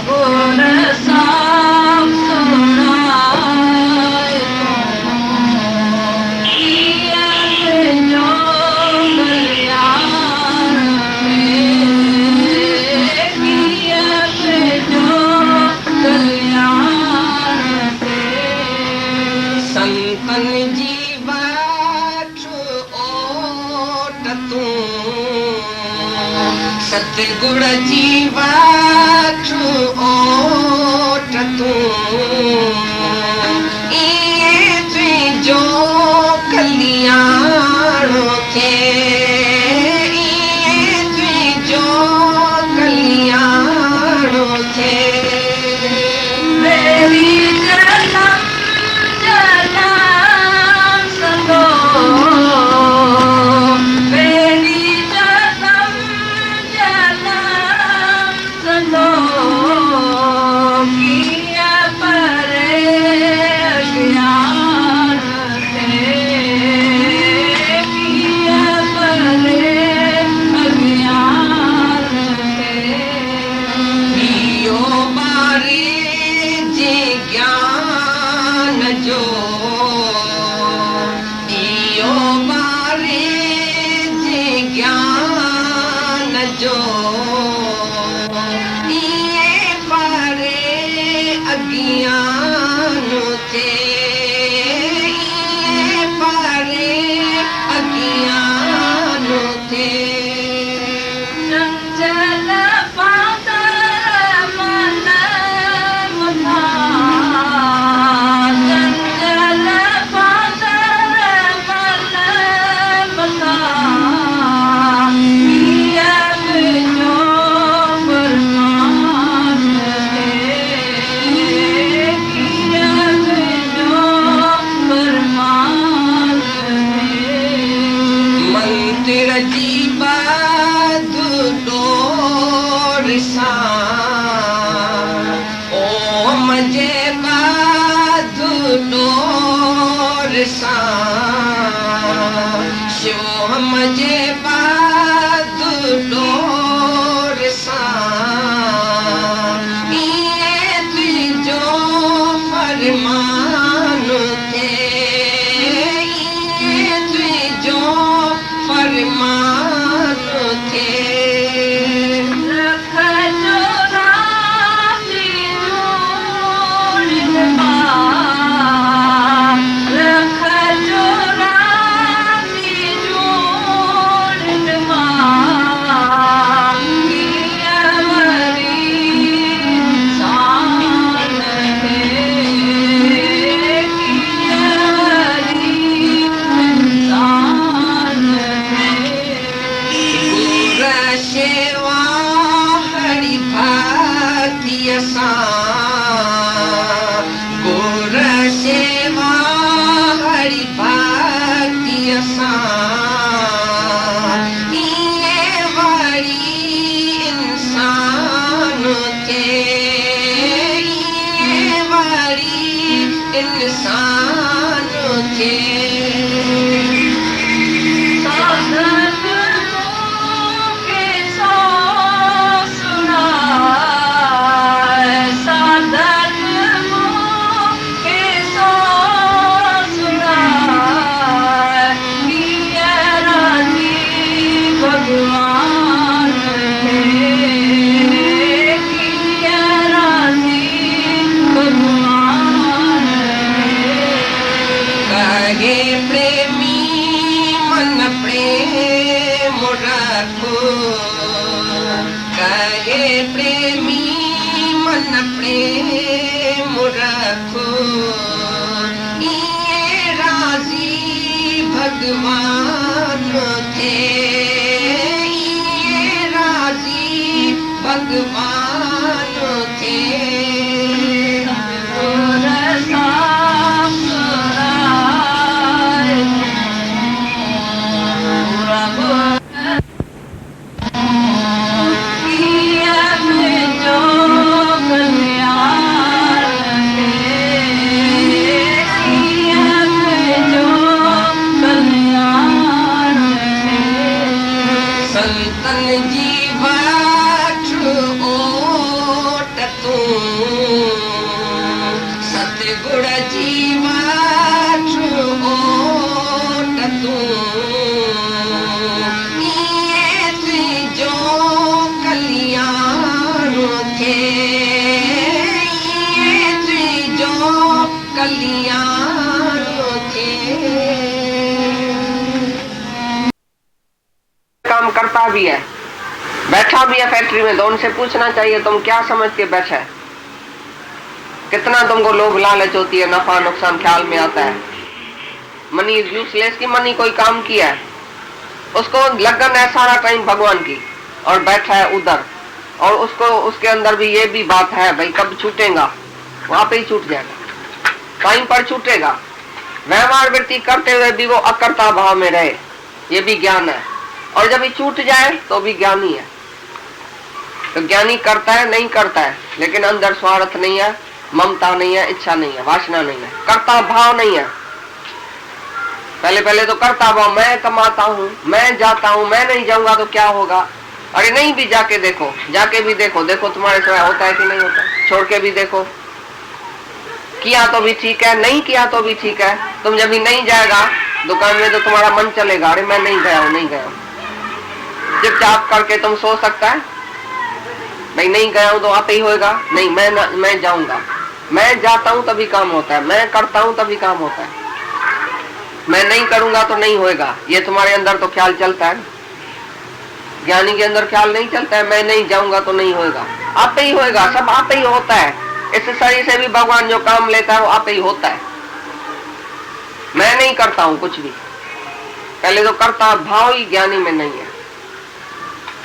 गुण साम सुनाए किया जो कल्याण किया जो कल्याण संतन जी बाट ओट तू सतगुण जी बाट ओट तू जो कल्याण थे जो कल्याण थे मेरी जन्म जन्म संगो मेरी जन्म जन्म संगो किया परे ज्ञान किया परे अज्ञान दियो बारे जे ज्ञान जो दियो बारे जे ज्ञान जो ये पारे अज्ञान थे ये पारे अज्ञान थे चंचल पातर मन मथा चंचल पातर मन मथा किया जो परमान किया जो परमान मंदिर जी बाध डोर सा ओम जे बाध डोर सा शिवम जे बाध डोर सा ये तुझो फरमान थे ये तुझो फरमान थे रख जो राशि जोड़ रख जो राशि जोड़ किया मरी इंसान किया मरी इंसान गुर सेवा हरि भक्ति सा गुर सेवा हरि भक्ति सा ये बड़ी इंसान थे ये बड़ी इंसान थे साधन के सो सुनाए साधन के सो सुनाए किया राजी भगवान किया राजी भगवान कहे प्रेमी मन प्रेम रखो कहे प्रेमी मन प्रेम रखो ये राजी भगवान थे ये राजी भगवान थे संतन जी बाट ओट तू करता भी है, बैठा भी है फैक्ट्री में, तो उनसे पूछना चाहिए तुम क्या समझ के बैठा है, कितना तुमको लोभ लालच होती है, नफा नुकसान ख्याल में आता है। मनी इज यूजलेस की मनी कोई काम किया है, उसको लगन है सारा टाइम भगवान की, और बैठा है उधर, और उसको उसके अंदर भी ये भी बात है भाई कब छूटेगा, वहां पे ही छूट जाएगा, टाइम पर छूटेगा। व्यवहार वृत्ति करते हुए भी वो अकर्ता भाव में रहे, ये भी ज्ञान है। और जब ये छूट जाए तो भी ज्ञानी है। तो ज्ञानी करता है नहीं करता है, लेकिन अंदर स्वार्थ नहीं है, ममता नहीं है, इच्छा नहीं है, वासना नहीं है, कर्ता भाव नहीं है। पहले पहले तो कर्ता भाव, मैं कमाता हूँ, मैं जाता हूँ, मैं नहीं जाऊंगा तो क्या होगा। अरे नहीं भी जाके देखो, जाके भी देखो, देखो तुम्हारे सिवाय होता है कि नहीं होता, छोड़ के भी देखो, किया तो भी ठीक है, नहीं किया तो भी ठीक है। तुम जब भी नहीं जाएगा दुकान में तो तुम्हारा मन चलेगा, अरे मैं नहीं गया हूँ, नहीं गया हूँ। चुपचाप करके तुम सो सकता है, भाई नहीं गया हूँ तो आते ही होगा, नहीं मैं जाऊंगा, मैं जाता हूँ तभी काम होता है, मैं करता हूँ तभी काम होता है, मैं नहीं करूंगा तो नहीं होगा। ये तुम्हारे अंदर तो ख्याल चलता है, ज्ञानी के अंदर ख्याल नहीं चलता है, मैं नहीं जाऊंगा तो नहीं होगा, आपे ही होगा, सब आपे ही होता है। इस शरीर से भी भगवान जो काम लेता है वो आपे ही होता है, मैं नहीं करता हूं कुछ भी। पहले तो करता भाव ही ज्ञानी में नहीं है,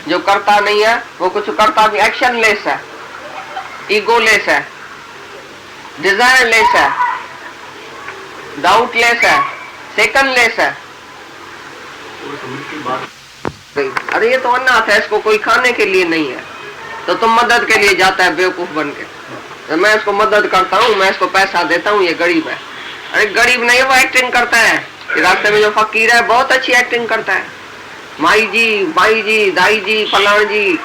जो करता नहीं है वो कुछ करता भी एक्शन लेस है, ईगो लेस है, डिजायर लेस है, डाउट लेस है, सेकंड लेस है। अरे ये तो अनाथ है, इसको कोई खाने के लिए नहीं है, तो तुम मदद के लिए जाता है बेवकूफ बन के, तो मैं इसको मदद करता हूँ, मैं इसको पैसा देता हूँ, ये गरीब है। अरे गरीब नहीं, वो एक्टिंग करता है। रास्ते में जो फकीर है बहुत अच्छी एक्टिंग करता है, माई जी, भाई जी, दाई जी, फलान जी,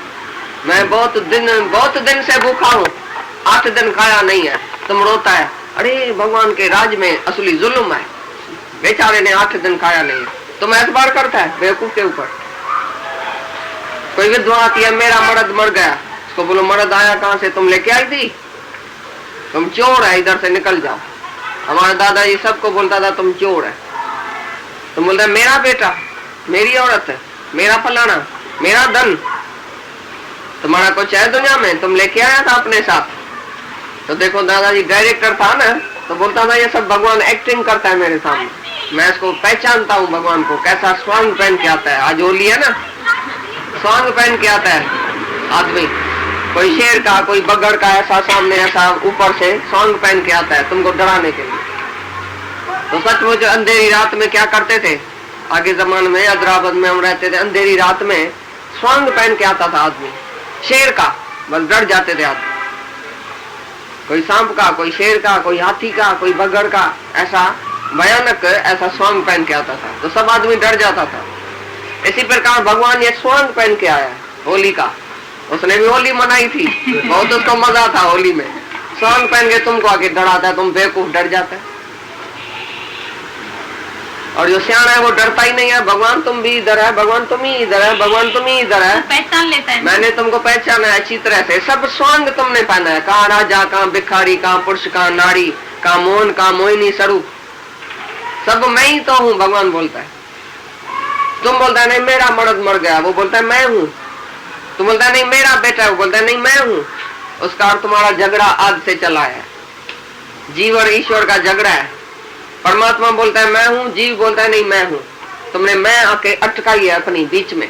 मैं बहुत दिन से भूखा हूँ, 8 दिन खाया नहीं है, तुम रोता है। अरे भगवान के राज में असली जुल्म है, बेचारे ने 8 दिन खाया नहीं है, तुम एतबार करता है बेवकूफ के ऊपर। कोई विधवा आती है, मेरा मर्द मर गया, उसको बोलो मर्द आया कहाँ से, तुम लेके आई थी, तुम चोर है, इधर से निकल जाओ। हमारा दादाजी सबको बोलता था तुम चोर है, तुम बोलता है मेरा बेटा, मेरी औरत है, मेरा फलाना, मेरा धन, तुम्हारा कुछ है दुनिया में, तुम लेके आया था अपने साथ। तो देखो दादाजी डायरेक्टर था ना, तो बोलता था ये सब भगवान एक्टिंग करता है मेरे सामने, मैं इसको पहचानता हूँ भगवान को, कैसा स्वांग पहन के आता है। आज होली है ना, स्वांग पहन के आता है आदमी, कोई शेर का, कोई बगड़ का, ऐसा सामने ऐसा ऊपर से स्वांग पहन के आता है तुमको डराने के लिए। तो सचमुच अंधेरी रात में क्या करते थे, आगे जमाने में हैदराबाद में हम रहते थे, अंधेरी रात में स्वांग पहन के आता था आदमी, शेर का, बस डर जाते थे आदमी। कोई सांप का, कोई शेर का, कोई हाथी का, कोई बगड़ का, ऐसा भयानक ऐसा स्वांग पहन के आता था, तो सब आदमी डर जाता था। इसी प्रकार भगवान ये स्वांग पहन के आया होली का, उसने भी होली मनाई थी, बहुत उसको मजा था होली में। स्वांग पहन के तुमको आके डराता है, तुम बेवकूफ डर जाता है। और जो सियाना है वो डरता ही नहीं है, भगवान तुम भी इधर है, भगवान तुम ही इधर है, भगवान तुम ही इधर है, पहचान लेता है। मैंने तुमको पहचाना है अच्छी तरह से। सब स्वांग तुमने पहना है, कहाँ राजा, कहाँ भिखारी, कहाँ पुरुष, कहाँ नारी, कहाँ मोहन, कहाँ मोहिनी स्वरूप, सब मैं ही तो हूँ, भगवान बोलता है। तुम बोलता है नहीं मेरा मर्द मर गया, वो बोलता है मैं हूँ। तुम बोलता है नहीं मेरा बेटा, वो बोलता है नहीं मैं हूँ। उसका अर्थ तुम्हारा झगड़ा आज से चला है, जीव और ईश्वर का झगड़ा है। परमात्मा बोलता है मैं हूँ, जीव बोलता है नहीं मैं हूँ। तुमने मैं आके अटकाई है अपनी बीच में,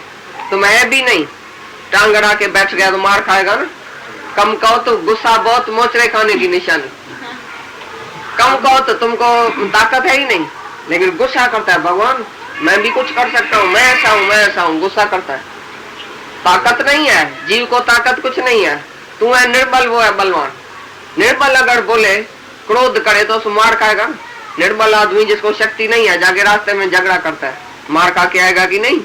तुम है भी नहीं, टांग अड़ा के बैठ गया तो मार खाएगा ना। कम कहो तो गुस्सा बहुत मोचरे खाने की निशानी, कम कहो तो तुमको ताकत है ही नहीं, लेकिन गुस्सा करता है भगवान मैं भी कुछ कर सकता हूँ, मैं ऐसा हूँ, मैं ऐसा हूँ, गुस्सा करता है। ताकत नहीं है, जीव को ताकत कुछ नहीं है, तू है निर्बल, वो है बलवान। निर्बल अगर बोले क्रोध करे तो मार खाएगा। निर्बल आदमी जिसको शक्ति नहीं है जाके रास्ते में झगड़ा करता है, मार खा के आएगा कि नहीं।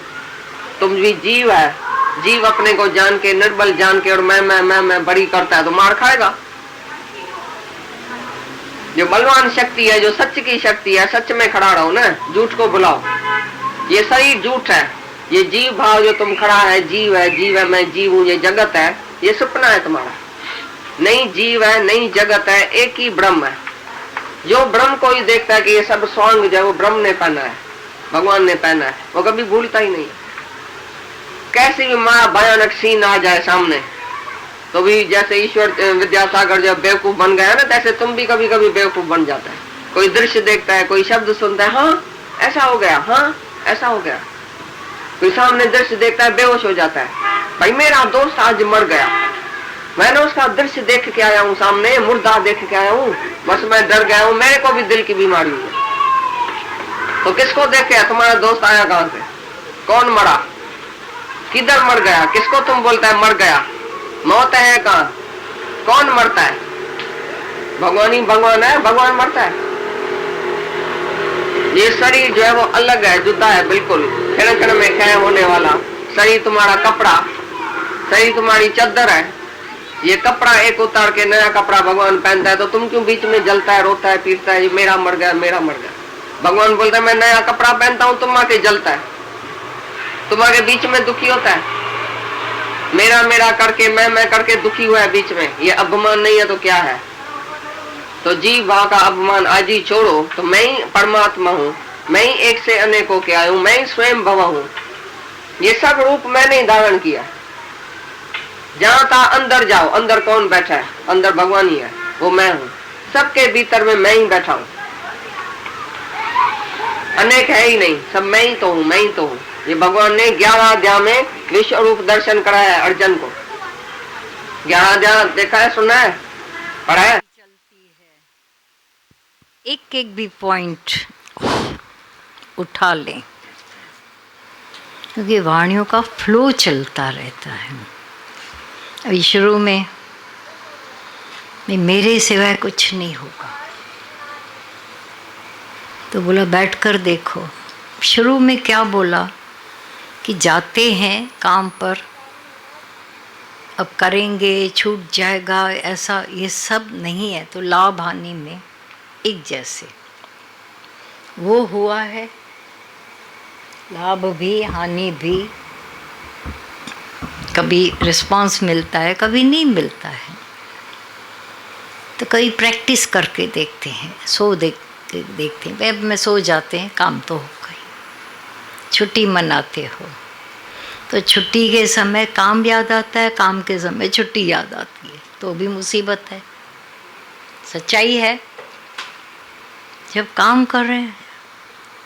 तुम भी जीव है, जीव अपने को जान के, निर्बल जान के और मैं बड़ी करता है तो मार खाएगा। जो बलवान शक्ति है, जो सच की शक्ति है, सच में खड़ा रहो ना, झूठ को बुलाओ। ये सही झूठ है, ये जीव भाव जो तुम खड़ा है, जीव है, मैं जीव हूँ, ये जगत है, ये सपना है तुम्हारा। नहीं जीव है, नहीं जगत है, एक ही ब्रह्म है। जो ब्रह्म को ही देखता है कि ये सब स्वांग जो वो ब्रह्म ने पहना है, भगवान ने पहना है, वो कभी भूलता ही नहीं। कैसी भी माँ भयानक सीन आ जाए सामने तो भी जैसे ईश्वर विद्यासागर जब बेवकूफ बन गया ना, तैसे तुम भी कभी कभी बेवकूफ बन जाता है। कोई दृश्य देखता है, कोई शब्द सुनता है, हाँ ऐसा हो गया, हाँ ऐसा हो गया। कोई सामने दृश्य देखता है, बेहोश हो जाता है। भाई मेरा दोस्त आज मर गया, मैंने उसका दृश्य देख के आया हूँ, सामने मुर्दा देख के आया हूँ, बस मैं डर गया हूँ, मेरे को भी दिल की बीमारी है। तो किसको देख के तुम्हारा दोस्त आया कहां से? कौन मरा? किधर मर गया? किसको तुम बोलता है मर गया? मौत है कहां? कौन मरता है? भगवान ही भगवान है, भगवान मरता है। ये शरीर जो है वो अलग है, जुदा है बिल्कुल, क्षण क्षण में क्षय होने वाला। शरीर तुम्हारा कपड़ा, शरीर तुम्हारी चद्दर है। ये कपड़ा एक उतार के नया कपड़ा भगवान पहनता है, तो तुम क्यों बीच में जलता है, रोता है, पीटता है, मेरा मर गया, मेरा मर गया। भगवान बोलता है मैं नया कपड़ा पहनता हूं, तुम आके जलता है, तुम आके बीच में दुखी होता है। मेरा मेरा करके, मैं करके दुखी हुआ है बीच में। ये अभिमान नहीं है तो क्या है? तो जीव भाव का अभिमान आज ही छोड़ो। तो मैं ही परमात्मा हूँ, मैं ही एक से अनेक होके आया हूँ, मैं ही स्वयं भव हूँ। ये सब रूप मैंने ही धारण किया। जहां था अंदर जाओ, अंदर कौन बैठा है? अंदर भगवान ही है, वो मैं हूँ। सबके भीतर में मैं ही बैठा हूँ, अनेक है ही नहीं, सब मैं ही तो हूँ, मैं ही तो हूँ। ये भगवान ने 11 अध्याय में विश्व रूप दर्शन कराया है अर्जुन को। 11 अध्याय देखा है, सुना है, पढ़ा है। एक एक भी पॉइंट उठा लें, क्योंकि वाणियों का फ्लो चलता रहता है। अभी शुरू में मेरे सिवाय कुछ नहीं होगा, तो बोला बैठकर देखो। शुरू में क्या बोला कि जाते हैं काम पर, अब करेंगे, छूट जाएगा, ऐसा ये सब नहीं है। तो लाभ हानि में एक जैसे वो हुआ है, लाभ भी हानि भी, कभी रिस्पांस मिलता है, कभी नहीं मिलता है। तो कभी प्रैक्टिस करके देखते हैं, देखते हैं। वेब में सो जाते हैं, काम तो हो गई। छुट्टी मनाते हो तो छुट्टी के समय काम याद आता है, काम के समय छुट्टी याद आती है, तो भी मुसीबत है। सच्चाई है। जब काम कर रहे हैं,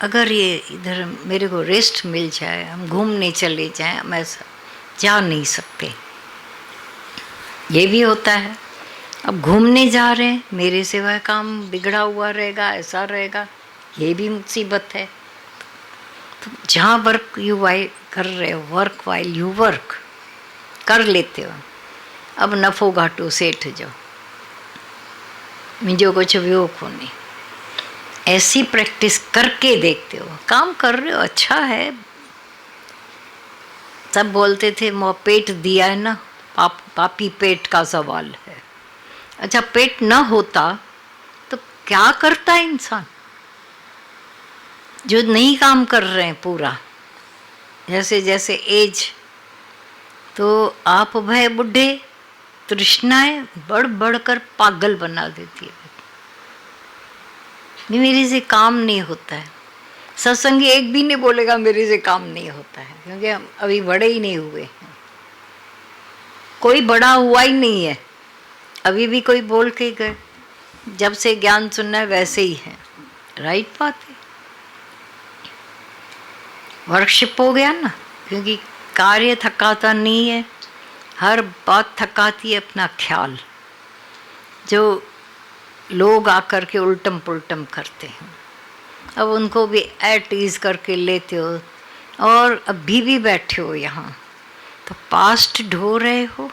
अगर ये इधर मेरे को रेस्ट मिल जाए, हम घूमने चले जाएं, हम ऐसा जा नहीं सकते। ये भी होता है। अब घूमने जा रहे हैं, मेरे सिवाय काम बिगड़ा हुआ रहेगा, ऐसा रहेगा, ये भी मुसीबत है। तो जहाँ वर्क यू वाई कर रहे हो, वर्क वाइल यू वर्क कर लेते हो। अब नफ़ो घाटो सेठ जो मुझे कुछ वियो कोने, ऐसी प्रैक्टिस करके देखते हो। काम कर रहे हो, अच्छा है। सब बोलते थे मुँह पेट दिया है ना, पापी पेट का सवाल है। अच्छा, पेट न होता तो क्या करता है इंसान? जो नहीं काम कर रहे हैं पूरा, जैसे जैसे एज, तो आप भय बुढ़े, तृष्णाएं बढ़ बढ़कर पागल बना देती है। मेरे से काम नहीं होता है। सत्संगी एक भी नहीं बोलेगा मेरे से काम नहीं होता है, क्योंकि हम अभी बड़े ही नहीं हुए हैं। कोई बड़ा हुआ ही नहीं है। अभी भी कोई बोल के गए, जब से ज्ञान सुनना है वैसे ही है। राइट बात है। वर्कशिप हो गया ना, क्योंकि कार्य थकाता नहीं है, हर बात थकाती है अपना ख्याल। जो लोग आकर के उल्टम पुल्टम करते हैं, अब उनको भी एट ईज करके लेते हो, और अभी भी बैठे हो यहाँ, तो पास्ट ढो रहे हो।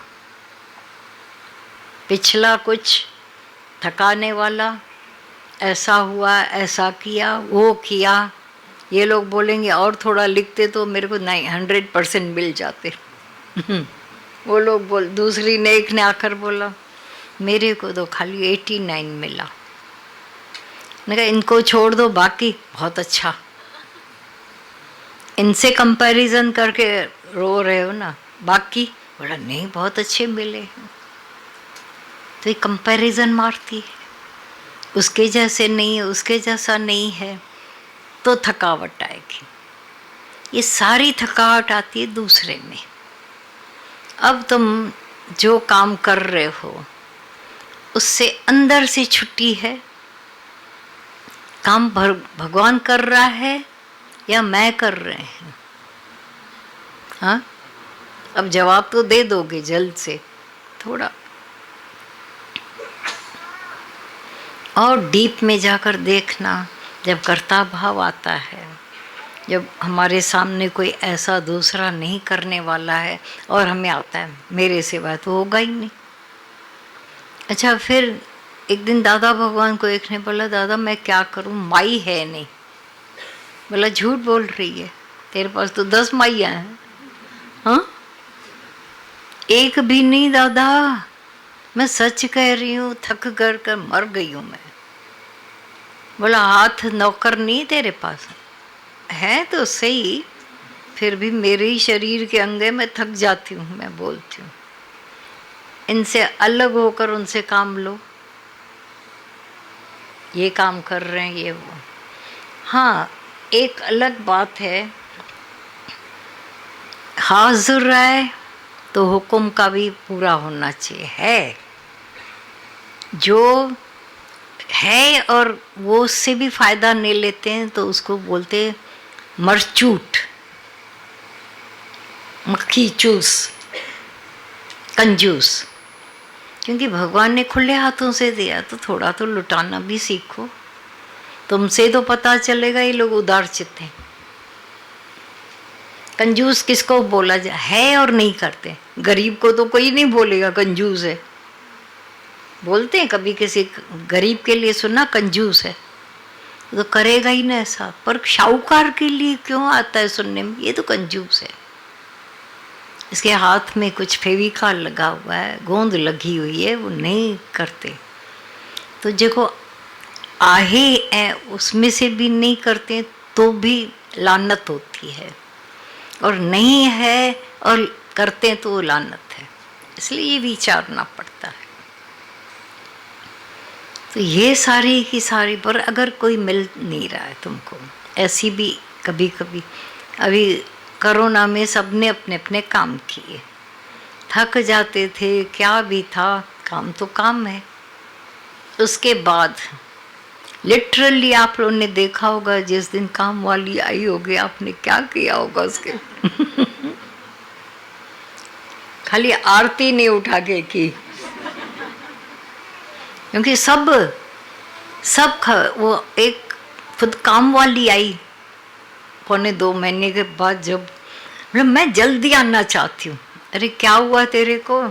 पिछला कुछ थकाने वाला, ऐसा हुआ, ऐसा किया, वो किया। ये लोग बोलेंगे और थोड़ा लिखते तो मेरे को 100% मिल जाते। वो लोग दूसरी ने एक ने आकर बोला मेरे को तो खाली 89 मिला। मैंने कहा इनको छोड़ दो, बाकी बहुत अच्छा। इनसे कंपैरिजन करके रो रहे हो ना, बाकी बोला नहीं बहुत अच्छे मिले हैं। तो ये कंपैरिजन मारती है, उसके जैसे नहीं है, उसके जैसा नहीं है, तो थकावट आएगी। ये सारी थकावट आती है दूसरे में। अब तुम जो काम कर रहे हो उससे अंदर से छुट्टी है, काम भगवान कर रहा है या मैं कर रहे हैं? हाँ, अब जवाब तो दे दोगे जल्द से। थोड़ा और डीप में जाकर देखना, जब कर्ता भाव आता है, जब हमारे सामने कोई ऐसा दूसरा नहीं करने वाला है और हमें आता है मेरे सिवा तो होगा ही नहीं। अच्छा, फिर एक दिन दादा भगवान को एक ने बोला, दादा मैं क्या करूं, माई है नहीं। बोला झूठ बोल रही है, तेरे पास तो 10 माइयाँ हैं। हाँ, एक भी नहीं दादा, मैं सच कह रही हूँ, थक कर मर गई हूँ मैं। बोला हाथ नौकर नहीं तेरे पास? है तो सही, फिर भी मेरे ही शरीर के अंगे में थक जाती हूँ। मैं बोलती हूँ इनसे अलग होकर उनसे काम लो, ये काम कर रहे हैं ये वो। हाँ, एक अलग बात है, हाजिर है तो हुक्म का भी पूरा होना चाहिए। है जो है और वो उससे भी फायदा नहीं लेते हैं तो उसको बोलते हैं मरचूट, मक्खी चूस, कंजूस। क्योंकि भगवान ने खुले हाथों से दिया तो थोड़ा तो लुटाना भी सीखो। तुमसे तो पता चलेगा ये लोग उदार चित्त हैं। कंजूस किसको बोला जाए? है और नहीं करते। गरीब को तो कोई नहीं बोलेगा कंजूस है, बोलते हैं कभी किसी गरीब के लिए सुना कंजूस है तो करेगा ही ना ऐसा। पर शाहूकार के लिए क्यों आता है सुनने में, ये तो कंजूस है, इसके हाथ में कुछ फेविकॉल लगा हुआ है, गोंद लगी हुई है, वो नहीं करते। तो देखो आहे है उसमें से भी नहीं करते तो भी लानत होती है, और नहीं है और करते तो वो लानत है। इसलिए ये विचारना पड़ता है। तो ये सारी की सारी, पर अगर कोई मिल नहीं रहा है तुमको, ऐसी भी कभी कभी, अभी कोरोना में सबने अपने अपने काम किए, थक जाते थे, क्या भी था, काम तो काम है। उसके बाद लिटरली आप लोगों ने देखा होगा जिस दिन काम वाली आई होगी आपने क्या किया होगा उसके खाली आरती नहीं उठा के की, क्योंकि सब वो एक खुद काम वाली आई 1.25 महीने के बाद, जब मतलब मैं जल्दी आना चाहती हूँ। अरे क्या हुआ तेरे को?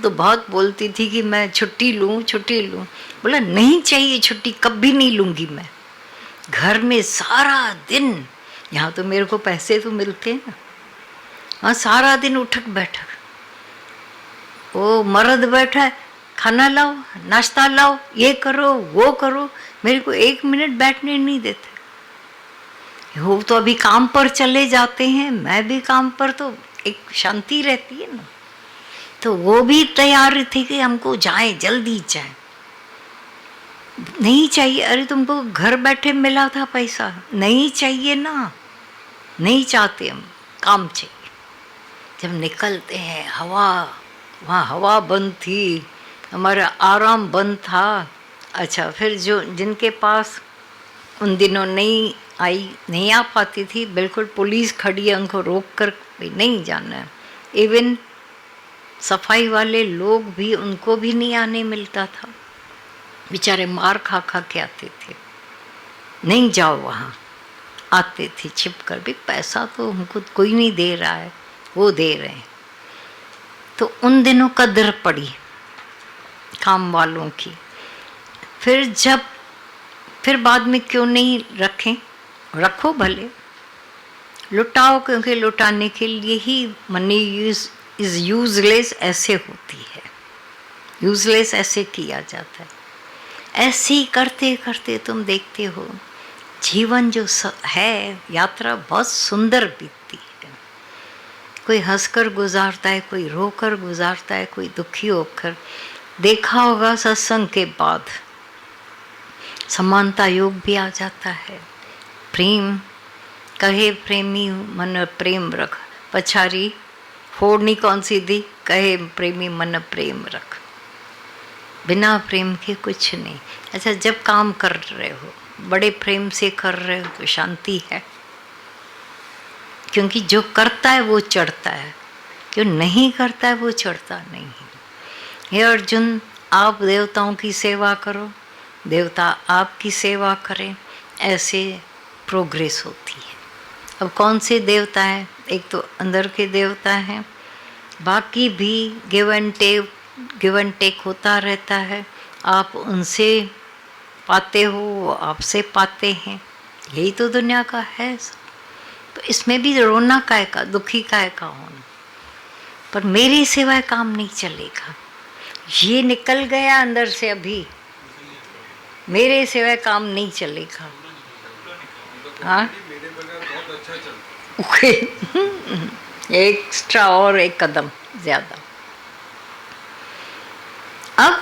तो बहुत बोलती थी कि मैं छुट्टी लूँ छुट्टी लूँ। बोला नहीं चाहिए छुट्टी, कभी नहीं लूँगी मैं। घर में सारा दिन, यहाँ तो मेरे को पैसे तो मिलते हैं ना, हाँ सारा दिन उठक बैठक, वो मर्द बैठा है, खाना लाओ नाश्ता लाओ, ये करो वो करो, मेरे को 1 मिनट बैठने नहीं देते। वो तो अभी काम पर चले जाते हैं, मैं भी काम पर, तो एक शांति रहती है ना। तो वो भी तैयार थे कि हमको जाए, जल्दी जाए। नहीं चाहिए, अरे तुमको घर बैठे मिला था पैसा, नहीं चाहिए ना, नहीं चाहते हम, काम चाहिए। जब निकलते हैं हवा, वहाँ हवा बंद थी, हमारा आराम बंद था। अच्छा, फिर जो जिनके पास उन दिनों नहीं आ पाती थी, बिल्कुल पुलिस खड़ी है उनको रोक कर, भाई नहीं जाना है। इवन सफाई वाले लोग भी, उनको भी नहीं आने मिलता था, बेचारे मार खा खा के आते थे, नहीं जाओ वहाँ, आते थे छिप कर भी, पैसा तो हमको कोई नहीं दे रहा है, वो दे रहे हैं। तो उन दिनों कदर पड़ी काम वालों की। फिर बाद में क्यों नहीं रखें, रखो भले, लुटाओ, क्योंकि लुटाने के लिए ही मनी इज यूजलेस ऐसे होती है, यूजलेस ऐसे किया जाता है। ऐसे ही करते करते तुम देखते हो जीवन जो है, यात्रा बहुत सुंदर बीतती है। कोई हंसकर गुजारता है, कोई रोकर गुजारता है, कोई दुखी होकर। देखा होगा सत्संग के बाद समानता योग भी आ जाता है, प्रेम, कहे प्रेमी मन प्रेम रख, पछारी फोड़नी कौन सी दी, कहे प्रेमी मन प्रेम रख। बिना प्रेम के कुछ नहीं। अच्छा, जब काम कर रहे हो बड़े प्रेम से कर रहे हो तो शांति है, क्योंकि जो करता है वो चढ़ता है, जो नहीं करता है वो चढ़ता नहीं है। हे अर्जुन, आप देवताओं की सेवा करो, देवता आपकी सेवा करें, ऐसे प्रोग्रेस होती है। अब कौन से देवता हैं? एक तो अंदर के देवता हैं, बाकी भी गिव एंड टेक होता रहता है। आप उनसे पाते हो, वो आपसे पाते हैं, यही तो दुनिया का है। तो इसमें भी रोना काय का, दुखी काय का होना। पर मेरे सिवाय काम नहीं चलेगा, ये निकल गया अंदर से, अभी मेरे सिवाय काम नहीं चलेगा। हाँ, एक्स्ट्रा और एक कदम ज्यादा। अब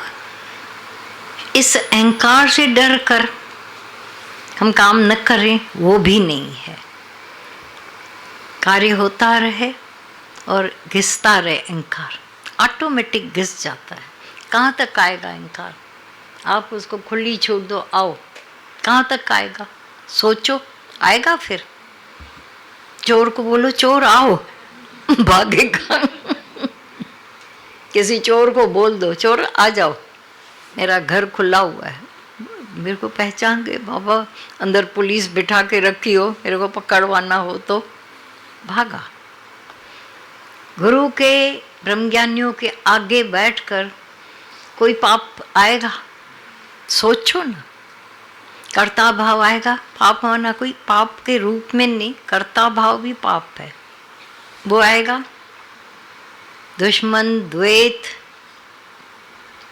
इस अहंकार से डर कर हम काम न करें, वो भी नहीं है। कार्य होता रहे और घिसता रहे अहंकार, ऑटोमेटिक घिस जाता है। कहाँ तक आएगा अहंकार? आप उसको खुली छूट दो, आओ, कहाँ तक आएगा? सोचो, आएगा फिर? चोर को बोलो चोर आओ, भागेगा। किसी चोर को बोल दो चोर आ जाओ, मेरा घर खुला हुआ है, मेरे को पहचान गए बाबा, अंदर पुलिस बिठा के रखी हो, मेरे को पकड़वाना हो तो भागा। गुरु के ब्रह्मज्ञानियों के आगे बैठकर कोई पाप आएगा? सोचो ना, कर्ता भाव आएगा। पाप होना कोई पाप के रूप में नहीं, कर्ता भाव भी पाप है, वो आएगा। दुश्मन, द्वैत,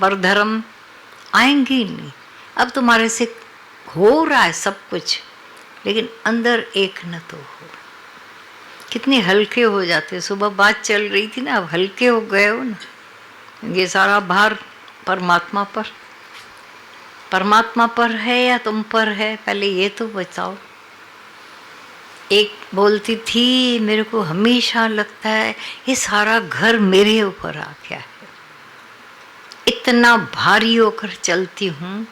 परधर्म आएंगे ही नहीं। अब तुम्हारे से हो रहा है सब कुछ, लेकिन अंदर एक न तो हो। कितने हल्के हो जाते। सुबह बात चल रही थी ना, अब हल्के हो गए हो ना। ये सारा भार परमात्मा पर है या तुम पर है? पहले ये तो बताओ। एक बोलती थी, मेरे को हमेशा लगता है ये सारा घर मेरे ऊपर आ गया है, इतना भारी होकर चलती हूँ।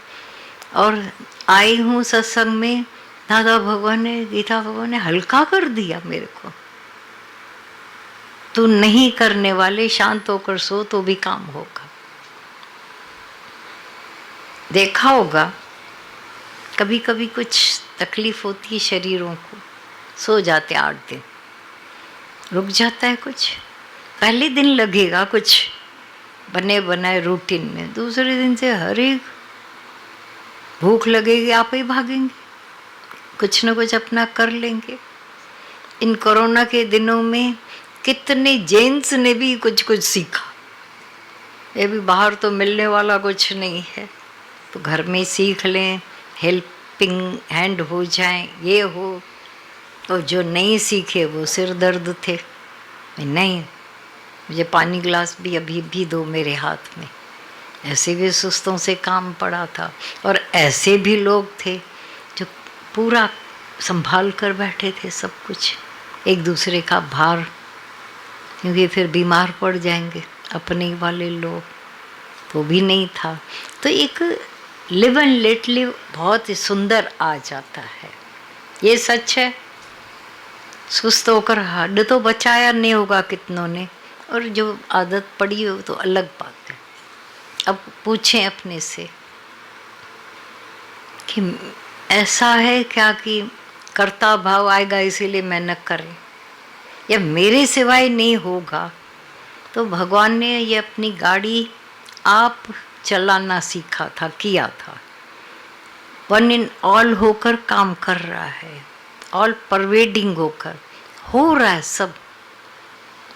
और आई हूँ सत्संग में, दादा भगवान ने, गीता भगवान ने हल्का कर दिया मेरे को। तू नहीं करने वाले, शांत होकर सो तो भी काम होगा। देखा होगा कभी कभी कुछ तकलीफ होती है शरीरों को, सो जाते 8 दिन, रुक जाता है कुछ। पहले दिन लगेगा कुछ बने बनाए रूटीन में, दूसरे दिन से हर एक भूख लगेगी, आप ही भागेंगे, कुछ न कुछ अपना कर लेंगे। इन कोरोना के दिनों में कितने जेंट्स ने भी कुछ कुछ सीखा। ये भी बाहर तो मिलने वाला कुछ नहीं है, तो घर में सीख लें, हेल्पिंग हैंड हो जाए, ये हो। तो जो नहीं सीखे वो सिर दर्द थे, नहीं मुझे पानी ग्लास भी अभी भी दो मेरे हाथ में। ऐसे भी सुस्तों से काम पड़ा था, और ऐसे भी लोग थे जो पूरा संभाल कर बैठे थे सब कुछ, एक दूसरे का भार, क्योंकि फिर बीमार पड़ जाएंगे अपने वाले लोग, तो भी नहीं था। तो एक लिव एंड लेट लिव बहुत ही सुंदर आ जाता है, ये सच है। सुस्त होकर हड्ड तो बचाया नहीं होगा कितनों ने, और जो आदत पड़ी हो तो अलग बात है। अब पूछें अपने से कि ऐसा है क्या कि कर्ता भाव आएगा इसीलिए मैं न करें, या मेरे सिवाय नहीं होगा। तो भगवान ने ये अपनी गाड़ी आप चलाना सीखा था, किया था, वन इन ऑल होकर काम कर रहा है, ऑल परवेडिंग होकर हो रहा है सब।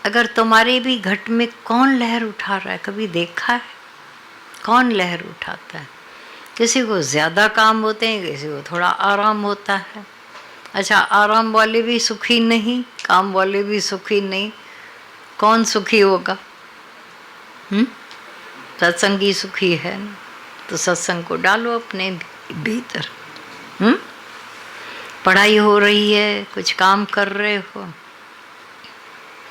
अगर तुम्हारे भी घट में कौन लहर उठा रहा है, कभी देखा है? कौन लहर उठाता है? किसी को ज़्यादा काम होते हैं, किसी को थोड़ा आराम होता है। अच्छा, आराम वाले भी सुखी नहीं, काम वाले भी सुखी नहीं, कौन सुखी होगा? सत्संगी सुखी है ना, तो सत्संग को डालो अपने भीतर। पढ़ाई हो रही है, कुछ काम कर रहे हो,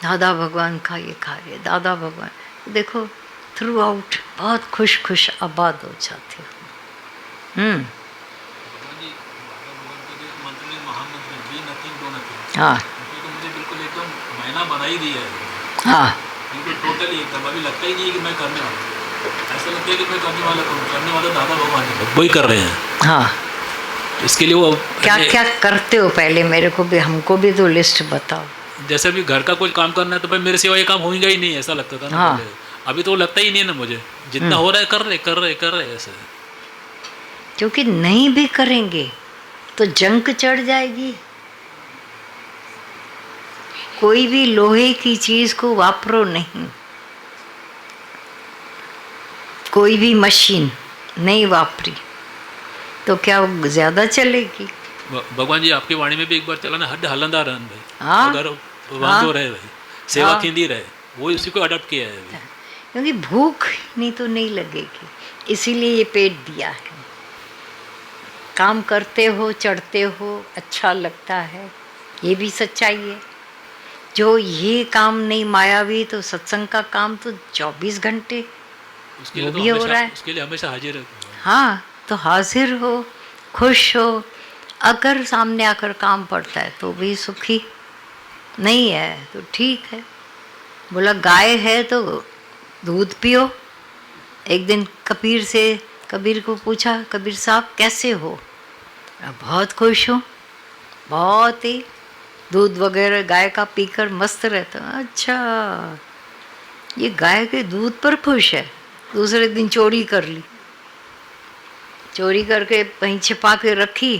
दादा भगवान का ये कार्य, दादा भगवान, देखो थ्रू आउट बहुत खुश खुश आबाद हो जाते हो। हाँ मुझे बिल्कुल एकदम महीना बना ही दिया है। हाँ बिल्कुल टोटली एकदम, अभी लगता ही नहीं है कि मैं करने वाला हूँ। ऐसा लगता है कि मैं करने वाला हूँ, करने वाला दादा भगवान है, वही कर रहे हैं। हाँ, इसके लिए वो क्या क्या करते हो पहले मेरे को भी, हमको भी तो लिस्ट बताओ। जैसे अभी घर का कोई काम करना है तो भाई मेरे सिवा ये काम होगा ही नहीं, ऐसा लगता था ना हाँ। पहले। अभी तो लगता ही नहीं है ना मुझे, जितना हो रहा है कर रहे ऐसे। क्योंकि नहीं भी करेंगे तो जंग चढ़ जाएगी। कोई भी लोहे की चीज को वापरो नहीं, कोई भी मशीन नहीं वापरी तो क्या वो ज्यादा चलेगी? भगवान जी आपकी वाणी में भी एक बार चला ना, हड हलंदा रहन भाई। हाँ। अगर वांदो रहे भाई, सेवा हाँ। थींदी रहे, वो उसी को अडॉप्ट किया है अभी। क्योंकि भूख नहीं तो नहीं लगेगी, इसीलिए ये पेट दिया है। काम करते हो, चढ़ते हो, अच्छा लगता है, ये भी सच्चाई है। जो ये काम नहीं मायावी, तो सत्संग का काम तो 24 घंटे उसके वो लिए भी तो हो रहा है। उसके लिए हमेशा हाजिर है। हाँ, तो हाजिर हो, खुश हो। अगर सामने आकर काम पड़ता है तो भी सुखी, नहीं है तो ठीक है। बोला गाय है तो दूध पियो। एक दिन कबीर को पूछा, कबीर साहब कैसे हो? बहुत खुश हूँ, बहुत ही, दूध वगैरह गाय का पीकर मस्त रहता हूँ। अच्छा, ये गाय के दूध पर खुश है। दूसरे दिन चोरी कर ली, चोरी करके कहीं छिपा के रखी।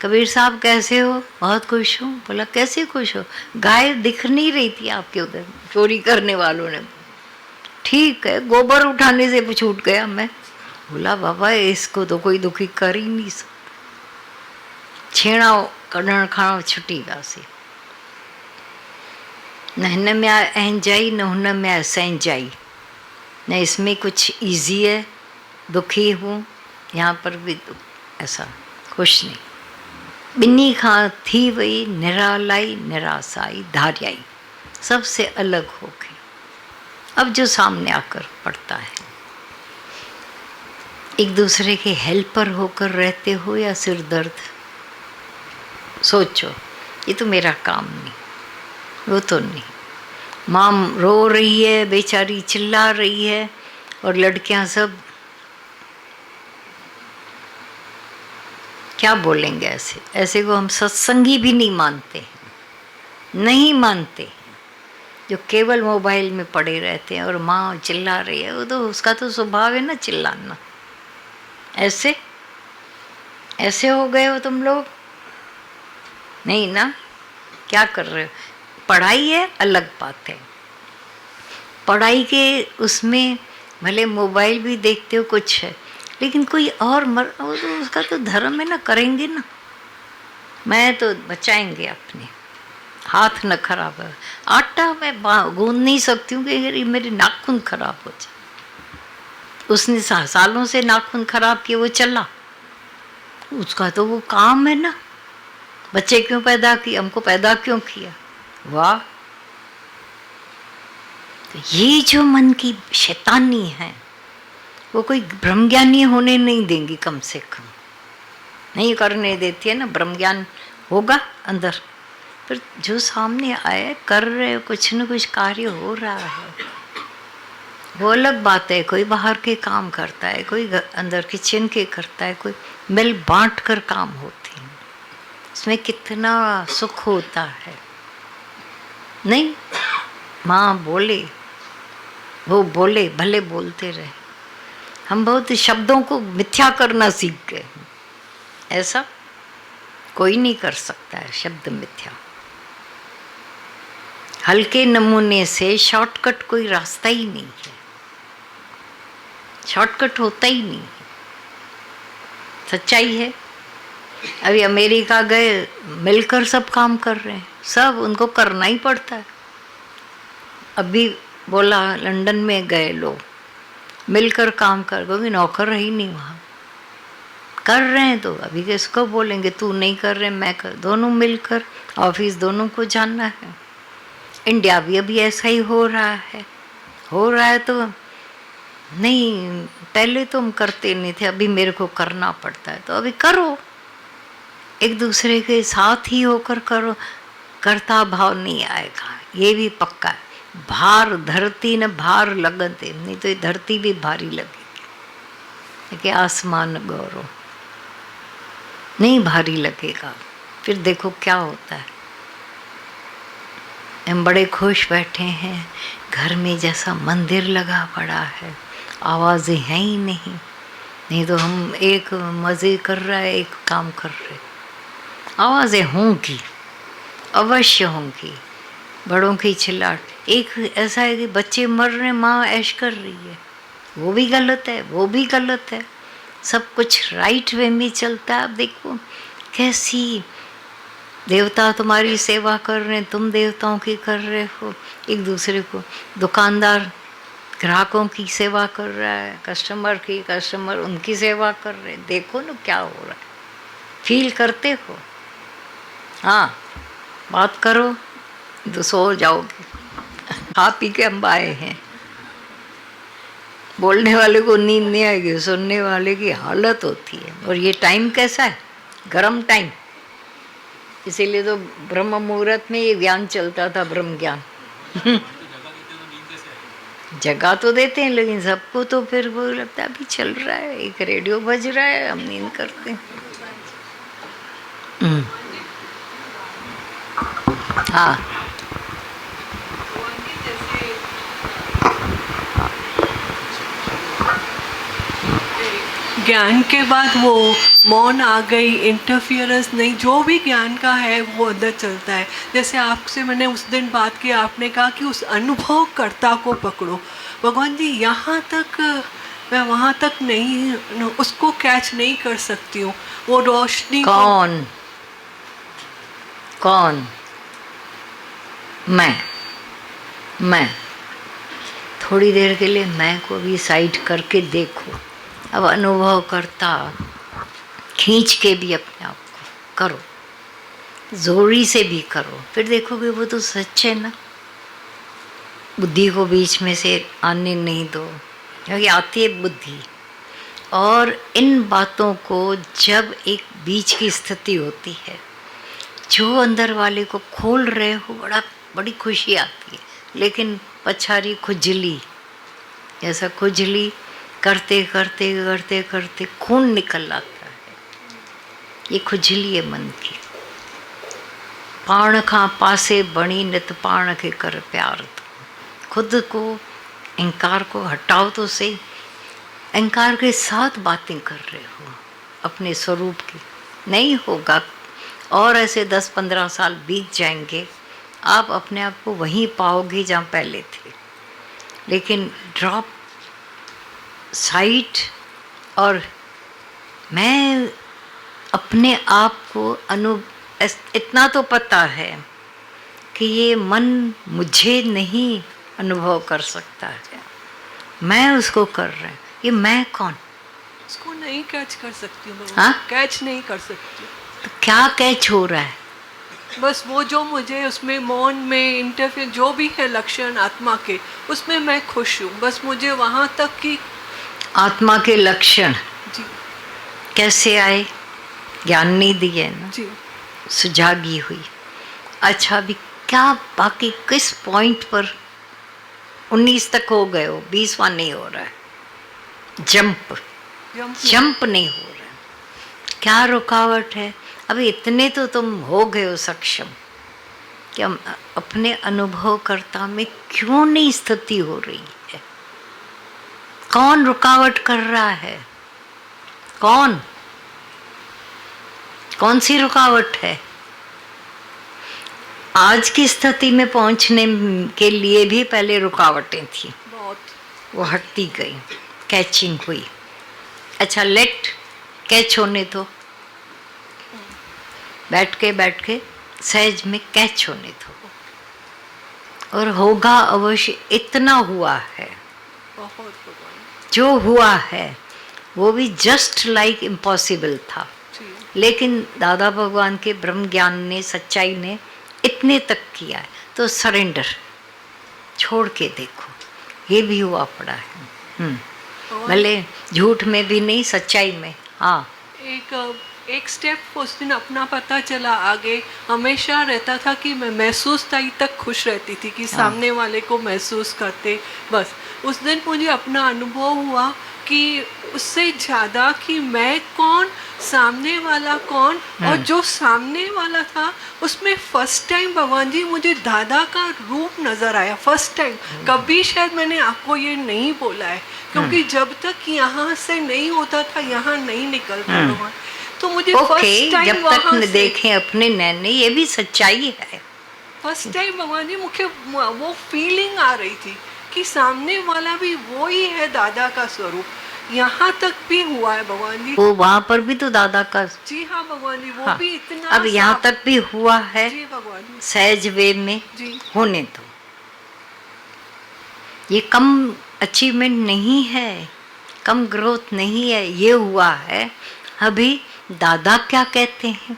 कबीर साहब कैसे हो? बहुत खुश हूँ। बोला कैसे खुश हो? गाय दिख नहीं रही थी आपके उधर, चोरी करने वालों ने। ठीक है, गोबर उठाने से छूट गया मैं। बोला बाबा इसको तो कोई दुखी कर ही नहीं सकता। छेड़ा कढ़ण खाणो छुटी वियासीं। न हिन में आहे अहंजाई, न हुन में आहे सहंजाई, न इसमें कुछ इजी है, दुखी हूँ यहाँ पर भी ऐसा कुछ नहीं। ॿिन्ही खां थी वई निरालाई निरासाई धारियाई, सबसे अलग हो गई। अब जो सामने आकर पड़ता है, एक दूसरे के हेल्पर होकर रहते हो या सिर दर्द? सोचो, ये तो मेरा काम नहीं, वो तो नहीं। माँ रो रही है, बेचारी चिल्ला रही है, और लड़कियां सब क्या बोलेंगे? ऐसे को हम सत्संगी भी नहीं मानते हैं, नहीं मानते। जो केवल मोबाइल में पड़े रहते हैं और माँ चिल्ला रही है, वो तो उसका तो स्वभाव है ना चिल्लाना। ऐसे हो गए हो तुम लोग, नहीं ना? क्या कर रहे हो? पढ़ाई है अलग बात है, पढ़ाई के उसमें भले मोबाइल भी देखते हो कुछ है, लेकिन कोई और वो तो उसका तो धर्म है ना, करेंगे ना। मैं तो बचाएंगे अपने हाथ न खराब है। आटा मैं गूंद नहीं सकती हूँ कि मेरे नाखून खराब हो जाए। उसने सालों से नाखून खराब किए, वो चला, उसका तो वो काम है ना। बच्चे क्यों पैदा किए? हमको पैदा क्यों किया? वाह! तो ये जो मन की शैतानी है, वो कोई ब्रह्मज्ञानी होने नहीं देंगी, कम से कम नहीं करने देती है ना। ब्रह्मज्ञान होगा अंदर, फिर जो सामने आए कर रहे हो, कुछ न कुछ कार्य हो रहा है, वो अलग बात है। कोई बाहर के काम करता है, कोई अंदर किचन के करता है, कोई मिल बांट कर काम होते हैं, उसमें कितना सुख होता है। नहीं, माँ बोले, वो बोले, भले बोलते रहे। हम बहुत शब्दों को मिथ्या करना सीख गए। ऐसा कोई नहीं कर सकता है शब्द मिथ्या। हल्के नमूने से शॉर्टकट कोई रास्ता ही नहीं है, शॉर्टकट होता ही नहीं है, सच्चाई है। अभी अमेरिका गए, मिलकर सब काम कर रहे हैं, सब उनको करना ही पड़ता है। अभी बोला लंदन में गए लोग, मिलकर काम कर, क्योंकि नौकर रही नहीं वहाँ, कर रहे हैं तो अभी किसको बोलेंगे तू नहीं कर रहे मैं कर, दोनों मिलकर ऑफिस दोनों को जाना है। इंडिया भी अभी ऐसा ही हो रहा है तो नहीं, पहले तो हम करते नहीं थे, अभी मेरे को करना पड़ता है, तो अभी करो, एक दूसरे के साथ ही होकर करो, करता भाव नहीं आएगा, ये भी पक्का है। भार धरती न भार लगते, नहीं तो ये धरती भी भारी लगेगी, कि आसमान गौरव नहीं भारी लगेगा। फिर देखो क्या होता है, हम बड़े खुश बैठे हैं घर में, जैसा मंदिर लगा पड़ा है, आवाज़ें हैं ही नहीं तो हम एक मज़े कर रहा है, एक काम कर रहे, आवाज़ें होंगी, अवश्य होंगी, बड़ों की चिल्लाहट। एक ऐसा है कि बच्चे मर रहे हैं, माँ ऐश कर रही है, वो भी गलत है, वो भी गलत है, सब कुछ राइट वे में चलता है। अब देखो कैसी देवता तुम्हारी सेवा कर रहे हैं, तुम देवताओं की कर रहे हो, एक दूसरे को, दुकानदार ग्राहकों की सेवा कर रहा है, कस्टमर उनकी सेवा कर रहे हैं, देखो ना क्या हो रहा है, फील करते हो? हाँ, बात करो तो सो जाओगे। खा पी के हम आए हैं, बोलने वाले को नींद नहीं आएगी, सुनने वाले की हालत होती है। और ये टाइम कैसा है, गर्म टाइम, इसीलिए तो ब्रह्म मुहूर्त में ये ज्ञान चलता था, ब्रह्म ज्ञान। जगह तो देते हैं, लेकिन सबको तो फिर वो लगता है अभी चल रहा है, एक रेडियो बज रहा है, हम नींद करते हैं। हाँ, ज्ञान के बाद वो मौन आ गई, इंटरफियरेंस नहीं, जो भी ज्ञान का है वो अंदर चलता है। जैसे आपसे मैंने उस दिन बात की, आपने कहा कि उस अनुभवकर्ता को पकड़ो। भगवान जी, यहाँ तक मैं वहाँ तक नहीं, उसको कैच नहीं कर सकती हूँ, वो रोशनी। कौन? मैं थोड़ी देर के लिए मैं को भी साइड करके देखो। अब अनुभव करता खींच के भी अपने आप को करो, जोरी से भी करो, फिर देखोगे वो तो सच है ना। बुद्धि को बीच में से आने नहीं दो, क्योंकि आती है बुद्धि। और इन बातों को जब एक बीच की स्थिति होती है, जो अंदर वाले को खोल रहे हो, बड़ी खुशी आती है। लेकिन पछारी खुजली, ऐसा खुजली करते करते करते करते खून निकल आता है, ये खुजली है मन की। पाण खां पासे बणी नित पाण के कर प्यार। तो खुद को, अहंकार को हटाओ तो सही। अहंकार के साथ बातें कर रहे हो अपने स्वरूप की, नहीं होगा। और ऐसे 10-15 साल बीत जाएंगे, आप अपने आप को वहीं पाओगे जहाँ पहले थे। लेकिन ड्रॉप साइट, और मैं अपने आप को इतना तो पता है कि ये मन मुझे नहीं अनुभव कर सकता है, मैं उसको कर रहा हूँ। ये मैं कौन? उसको नहीं कैच कर सकती हूँ, हाँ? कैच नहीं कर सकती। तो क्या कैच हो रहा है? बस वो जो मुझे उसमें मौन में इंटरफेयर जो भी है लक्षण आत्मा के, उसमें मैं खुश हूँ। बस मुझे वहाँ तक की आत्मा के लक्षण जी कैसे आए? ज्ञान नहीं दिए ना, जी सुजागी हुई। अच्छा, अभी क्या बाकी किस पॉइंट पर 19 तक हो गए हो, 20वां नहीं हो रहा है, जंप नहीं हो रहा है, क्या रुकावट है? अभी इतने तो तुम हो गए हो सक्षम कि हम अपने अनुभवकर्ता में क्यों नहीं स्थिति हो रही है? कौन रुकावट कर रहा है? कौन सी रुकावट है? आज की स्थिति में पहुंचने के लिए भी पहले रुकावटें थी, बहुत, वो हटती गई, कैचिंग हुई। अच्छा, लेट कैच होने दो, बैठ के सहज में कैच होने दो, और होगा अवश्य। इतना हुआ है, बहुत भगवान। जो हुआ है वो भी जस्ट लाइक इम्पॉसिबल था। जी। लेकिन दादा भगवान के ब्रह्म ज्ञान ने, सच्चाई ने इतने तक किया है, तो सरेंडर, छोड़ के देखो, ये भी हुआ पड़ा है। और भले झूठ में भी नहीं, सच्चाई में। हाँ, एक स्टेप उस दिन अपना पता चला। आगे हमेशा रहता था कि मैं महसूस तई तक खुश रहती थी कि सामने वाले को महसूस करते, बस। उस दिन मुझे अपना अनुभव हुआ कि उससे ज़्यादा कि मैं कौन, सामने वाला कौन, और जो सामने वाला था उसमें फर्स्ट टाइम भगवान जी मुझे दादा का रूप नज़र आया। फर्स्ट टाइम, कभी शायद मैंने आपको ये नहीं बोला है, क्योंकि जब तक यहाँ से नहीं होता था, यहाँ नहीं निकलता भगवान। तो मुझे फर्स्ट टाइम जब तक न देखें अपने नैने, ये भी सच्चाई है। फर्स्ट टाइम भगवान जी मुझे वो फीलिंग आ रही थी कि सामने वाला भी वो ही है, दादा का स्वरूप। यहाँ तक भी हुआ है भगवान जी। वो वहाँ पर भी तो दादा का। जी हाँ भगवान जी, वो हाँ, भी इतना अब यहाँ तक भी हुआ है। जी भगवान जी, सहज वे में जी। होने दो। ये कम अचीवमेंट नहीं है, कम ग्रोथ नहीं है, ये हुआ है। अभी दादा क्या कहते हैं,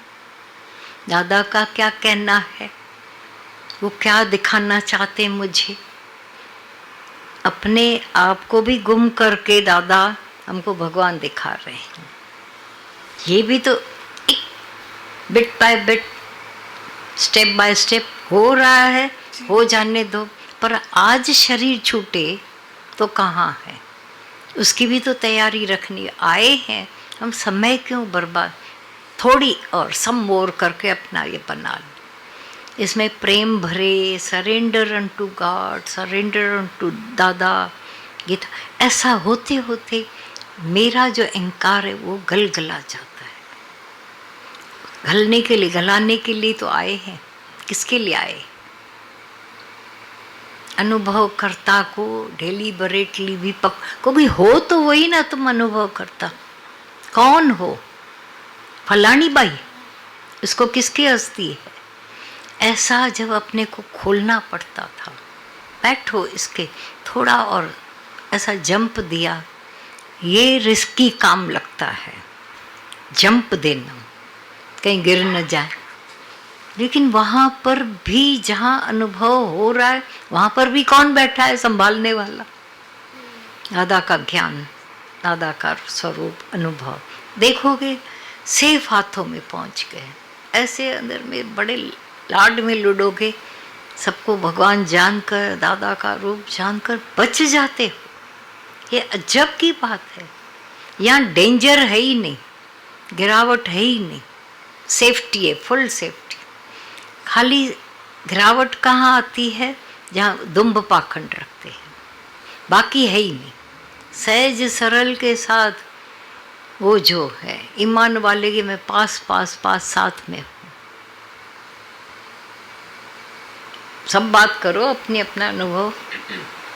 दादा का क्या कहना है, वो क्या दिखाना चाहते हैं मुझे, अपने आप को भी गुम करके दादा हमको भगवान दिखा रहे हैं। ये भी तो एक bit by bit, step by step हो रहा है, हो जाने दो। पर आज शरीर छूटे तो कहाँ है, उसकी भी तो तैयारी रखनी। आए हैं हम, समय क्यों बर्बाद, थोड़ी और सम मोर करके अपना ये बना लो। इसमें प्रेम भरे, surrender unto God, surrender unto दादा, गीता, ऐसा होते होते मेरा जो अहंकार है वो गलगला जाता है। गलने के लिए, गलाने के लिए तो आए हैं। किसके लिए आए? अनुभव करता को डेलीबरेटली भी कोई हो तो वही ना, तुम अनुभव करता कौन हो? फलानी बाई, इसको किसकी हस्ती है? ऐसा जब अपने को खोलना पड़ता था, बैठो इसके थोड़ा और ऐसा जंप दिया, ये रिस्की काम लगता है जंप देना, कहीं गिर न जाए। लेकिन वहाँ पर भी जहाँ अनुभव हो रहा है, वहाँ पर भी कौन बैठा है संभालने वाला? दादा का ज्ञान, दादा का स्वरूप, अनुभव। देखोगे सेफ हाथों में पहुँच गए। ऐसे अंदर में बड़े लाड में लुडोगे, सबको भगवान जानकर, दादा का रूप जानकर बच जाते हो। ये अजब की बात है। यहाँ डेंजर है ही नहीं, गिरावट है ही नहीं, सेफ्टी है, फुल सेफ्टी। खाली गिरावट कहाँ आती है? जहाँ दुम्ब पाखंड रखते हैं, बाकी है ही नहीं। सहज सरल के साथ वो जो है ईमान वाले के, मैं पास पास पास साथ में हूँ। सब बात करो अपनी अपना अनुभव।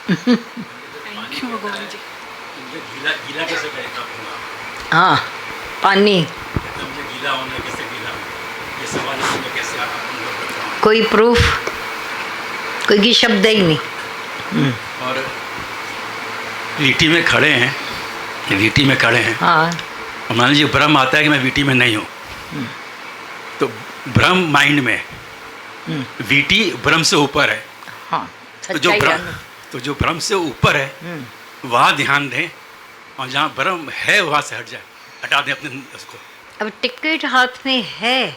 थैंक यू भगवान जी। गीला गीला कैसे करेगा? हाँ, पानी, मुझे गीला होना कैसे, गीला ये सवाल है, कैसे आप कोई प्रूफ, कोई शब्द ही नहीं। और वीटी में खड़े हैं, वीटी में खड़े हैं। हाँ, और मान लीजिए भ्रम आता है कि मैं वीटी में नहीं हूँ, तो भ्रम माइंड में, वीटी भ्रम से ऊपर है। हाँ, तो जो भ्रम से ऊपर है वहाँ ध्यान दें, और जहाँ भ्रम है वहाँ से हट जाए, हटा दें अपने उसको। अब टिकट हाथ में है,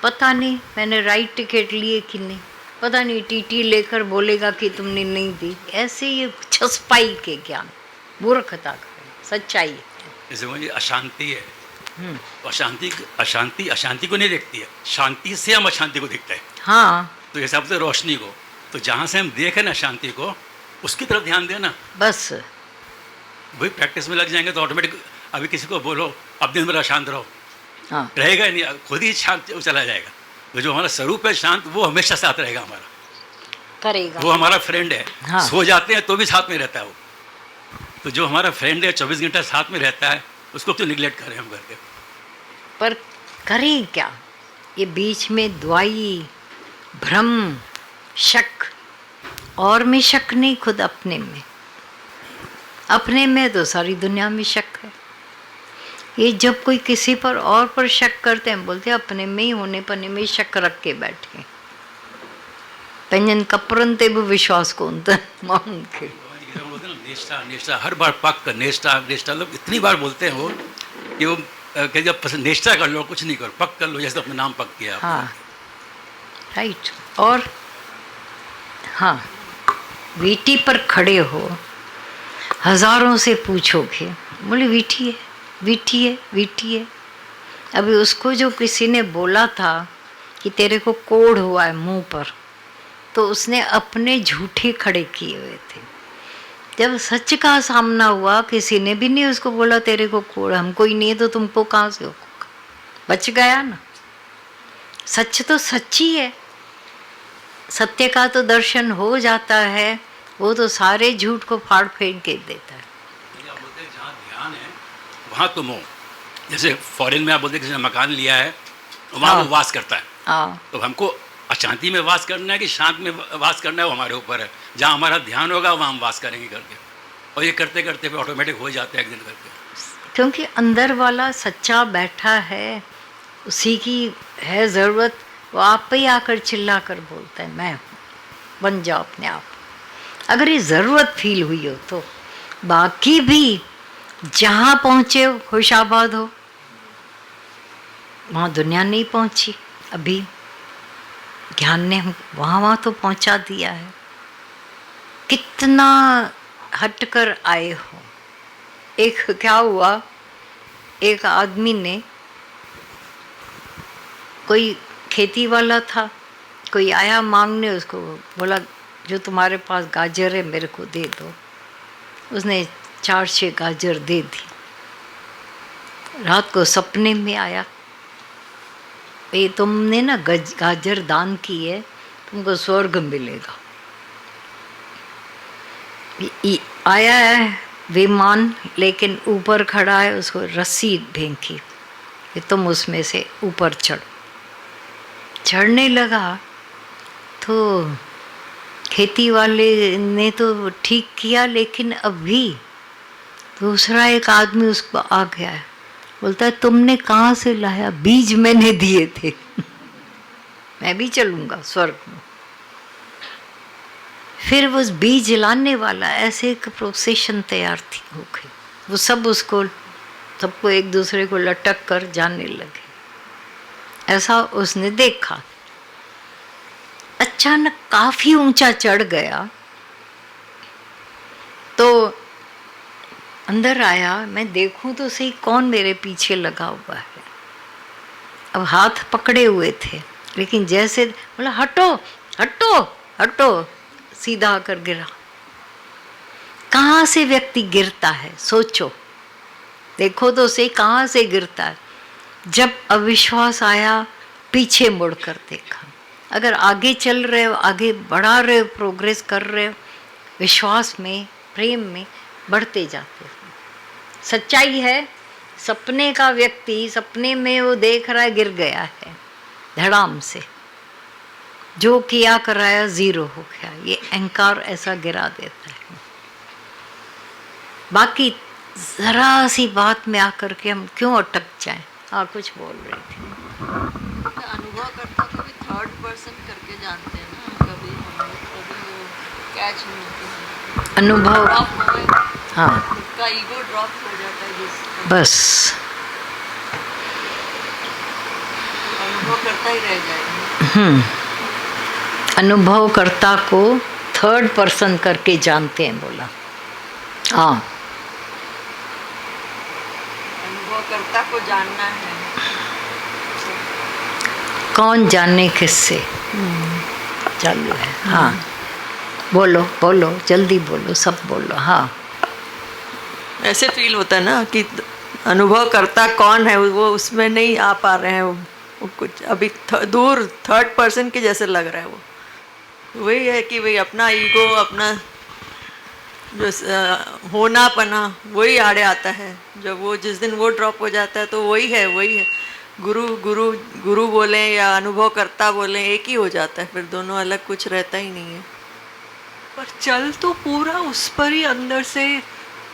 पता नहीं मैंने राइट टिकट लिए कि नहीं, पता नहीं टीटी लेकर बोलेगा कि तुमने नहीं दी। ऐसे ये छसपाई के ज्ञान, मूर्खता का, सच्चाई है। जैसे मुझे अशांति है, अशांति अशांति अशांति को नहीं देखती है, शांति से हम अशांति को देखते हैं। हाँ, तो जैसे आपसे रोशनी को, तो जहाँ से हम देखें ना शांति को, उसकी तरफ ध्यान देना, बस। वही प्रैक्टिस में लग जाएंगे तो ऑटोमेटिक। अभी किसी को बोलो अब दिन भर अशांत रहो, हाँ, रहेगा ही नहीं, खुद ही शांत चला जाएगा। तो जो हमारा स्वरूप है शांत, वो हमेशा साथ रहेगा हमारा, करेगा। वो हमारा फ्रेंड है। हाँ। सो जाते हैं तो भी साथ में रहता है वो। तो जो हमारा फ्रेंड है 24 घंटा साथ में रहता है, उसको क्यों निगलेक्ट करें हम करके? पर करें क्या? ये बीच में द्वाई, भ्रम, शक, और में शक नहीं, खुद अपने में अपने में तो सारी दुनिया में शक है। ये जब कोई किसी पर और पर शक करते हैं, बोलते हैं अपने में ही होने पने में शक रख के बैठे। पंजन कपरन ते भी विश्वास कोन था मान के निष्ठा निष्ठा हर बार पक्का निष्ठा निष्ठा लोग इतनी बार बोलते हैं वो कि वो जब निष्ठा कर लो कुछ नहीं करो, पक कर लो, जैसे अपना नाम पक किया। हाँ राइट। और हाँ, वीटी पर खड़े हो, हजारों से पूछोगे, बोले वीटी है वीटी है वीटी है। अभी उसको जो किसी ने बोला था कि तेरे को कोढ़ हुआ है मुंह पर, तो उसने अपने झूठे खड़े किए हुए थे। जब सच का सामना हुआ, किसी ने भी नहीं उसको बोला तेरे को कोढ़, हमको ही नहीं है तो तुमको कहाँ से होगा, बच गया ना। सच तो सच ही है, सत्य का तो दर्शन हो जाता है, वो तो सारे झूठ को फाड़ फेंक के देता है। जहाँ ध्यान है वहाँ तुम हो। जैसे फॉरेन में आप बोलते हैं किसी ने मकान लिया है, वहाँ वो वास करता है। तो हमको अशांति में वास करना है कि शांत में वास करना है, वो हमारे ऊपर है। जहाँ हमारा ध्यान होगा वहाँ हम वास करेंगे करके, और ये करते करते फिर ऑटोमेटिक हो जाता है एक दिन करके। क्योंकि अंदर वाला सच्चा बैठा है, उसी की है ज़रूरत, वो आप पे ही आकर चिल्ला कर बोलता है मैं हूँ, बन जाओ अपने आप। अगर ये ज़रूरत फील हुई हो तो बाकी भी जहाँ पहुँचे हो खुशाबाद हो, वहाँ दुनिया नहीं पहुँची अभी, ज्ञान ने वहाँ तो पहुँचा दिया है। कितना हटकर आए हो। एक क्या हुआ, एक आदमी ने, कोई खेती वाला था, कोई आया मांगने, उसको बोला जो तुम्हारे पास गाजर है मेरे को दे दो। उसने 4-6 गाजर दे दी। रात को सपने में आया, ये तुमने ना गाजर दान की है, तुमको स्वर्ग मिलेगा। आया है विमान, लेकिन ऊपर खड़ा है, उसको रस्सी फेंकी कि तुम उसमें से ऊपर चढ़ने लगा। तो खेती वाले ने तो ठीक किया, लेकिन अभी दूसरा एक आदमी उसको आ गया है, बोलता है तुमने कहाँ से लाया, बीज मैंने दिए थे मैं भी चलूँगा स्वर्ग में। फिर वो बीज लाने वाला, ऐसे एक प्रोसेशन तैयार थी हो गई, वो सब उसको सबको एक दूसरे को लटक कर जाने लगे। ऐसा उसने देखा। अचानक काफी ऊंचा चढ़ गया, तो अंदर आया, मैं देखूं तो सही कौन मेरे पीछे लगा हुआ है। अब हाथ पकड़े हुए थे, लेकिन जैसे बोला हटो हटो हटो, सीधा आकर गिरा। कहाँ से व्यक्ति गिरता है सोचो, देखो तो सही कहाँ से गिरता है। जब अविश्वास आया, पीछे मुड़कर देखा। अगर आगे चल रहे हो, आगे बढ़ा रहे हो, प्रोग्रेस कर रहे हो, विश्वास में, प्रेम में बढ़ते जाते हो। सच्चाई है, सपने का व्यक्ति सपने में वो देख रहा है गिर गया है धड़ाम से, जो किया कराया जीरो हो गया। ये अहंकार ऐसा गिरा देता है। बाकी जरा सी बात में आकर के हम क्यों अटक जाएं। हाँ कुछ बोल रही थी। अनुभव करता कभी थर्ड पर्सन करके जानते हैं ना, कभी वो कैच नहीं होते, अनुभव, हाँ का ईगो ड्रॉप हो जाता है जिस बस अनुभव करता ही रह जाएगा। अनुभवकर्ता को थर्ड पर्सन करके जानते हैं, बोला। हाँ अनुभवकर्ता को जानना है, कौन जाने किससे चालू है। हाँ बोलो बोलो, जल्दी बोलो, सब बोलो। हाँ ऐसे फील होता है ना कि अनुभवकर्ता कौन है वो उसमें नहीं आ पा रहे हैं, वो कुछ अभी दूर थर्ड पर्सन के जैसे लग रहा है। वो वही है कि भाई अपना ईगो, अपना जो होना पना वही आड़े आता है। जब वो जिस दिन वो ड्रॉप हो जाता है तो वही है गुरु गुरु गुरु बोलें या अनुभवकर्ता बोलें, एक ही हो जाता है। फिर दोनों अलग कुछ रहता ही नहीं है। पर चल तो पूरा उस पर ही अंदर से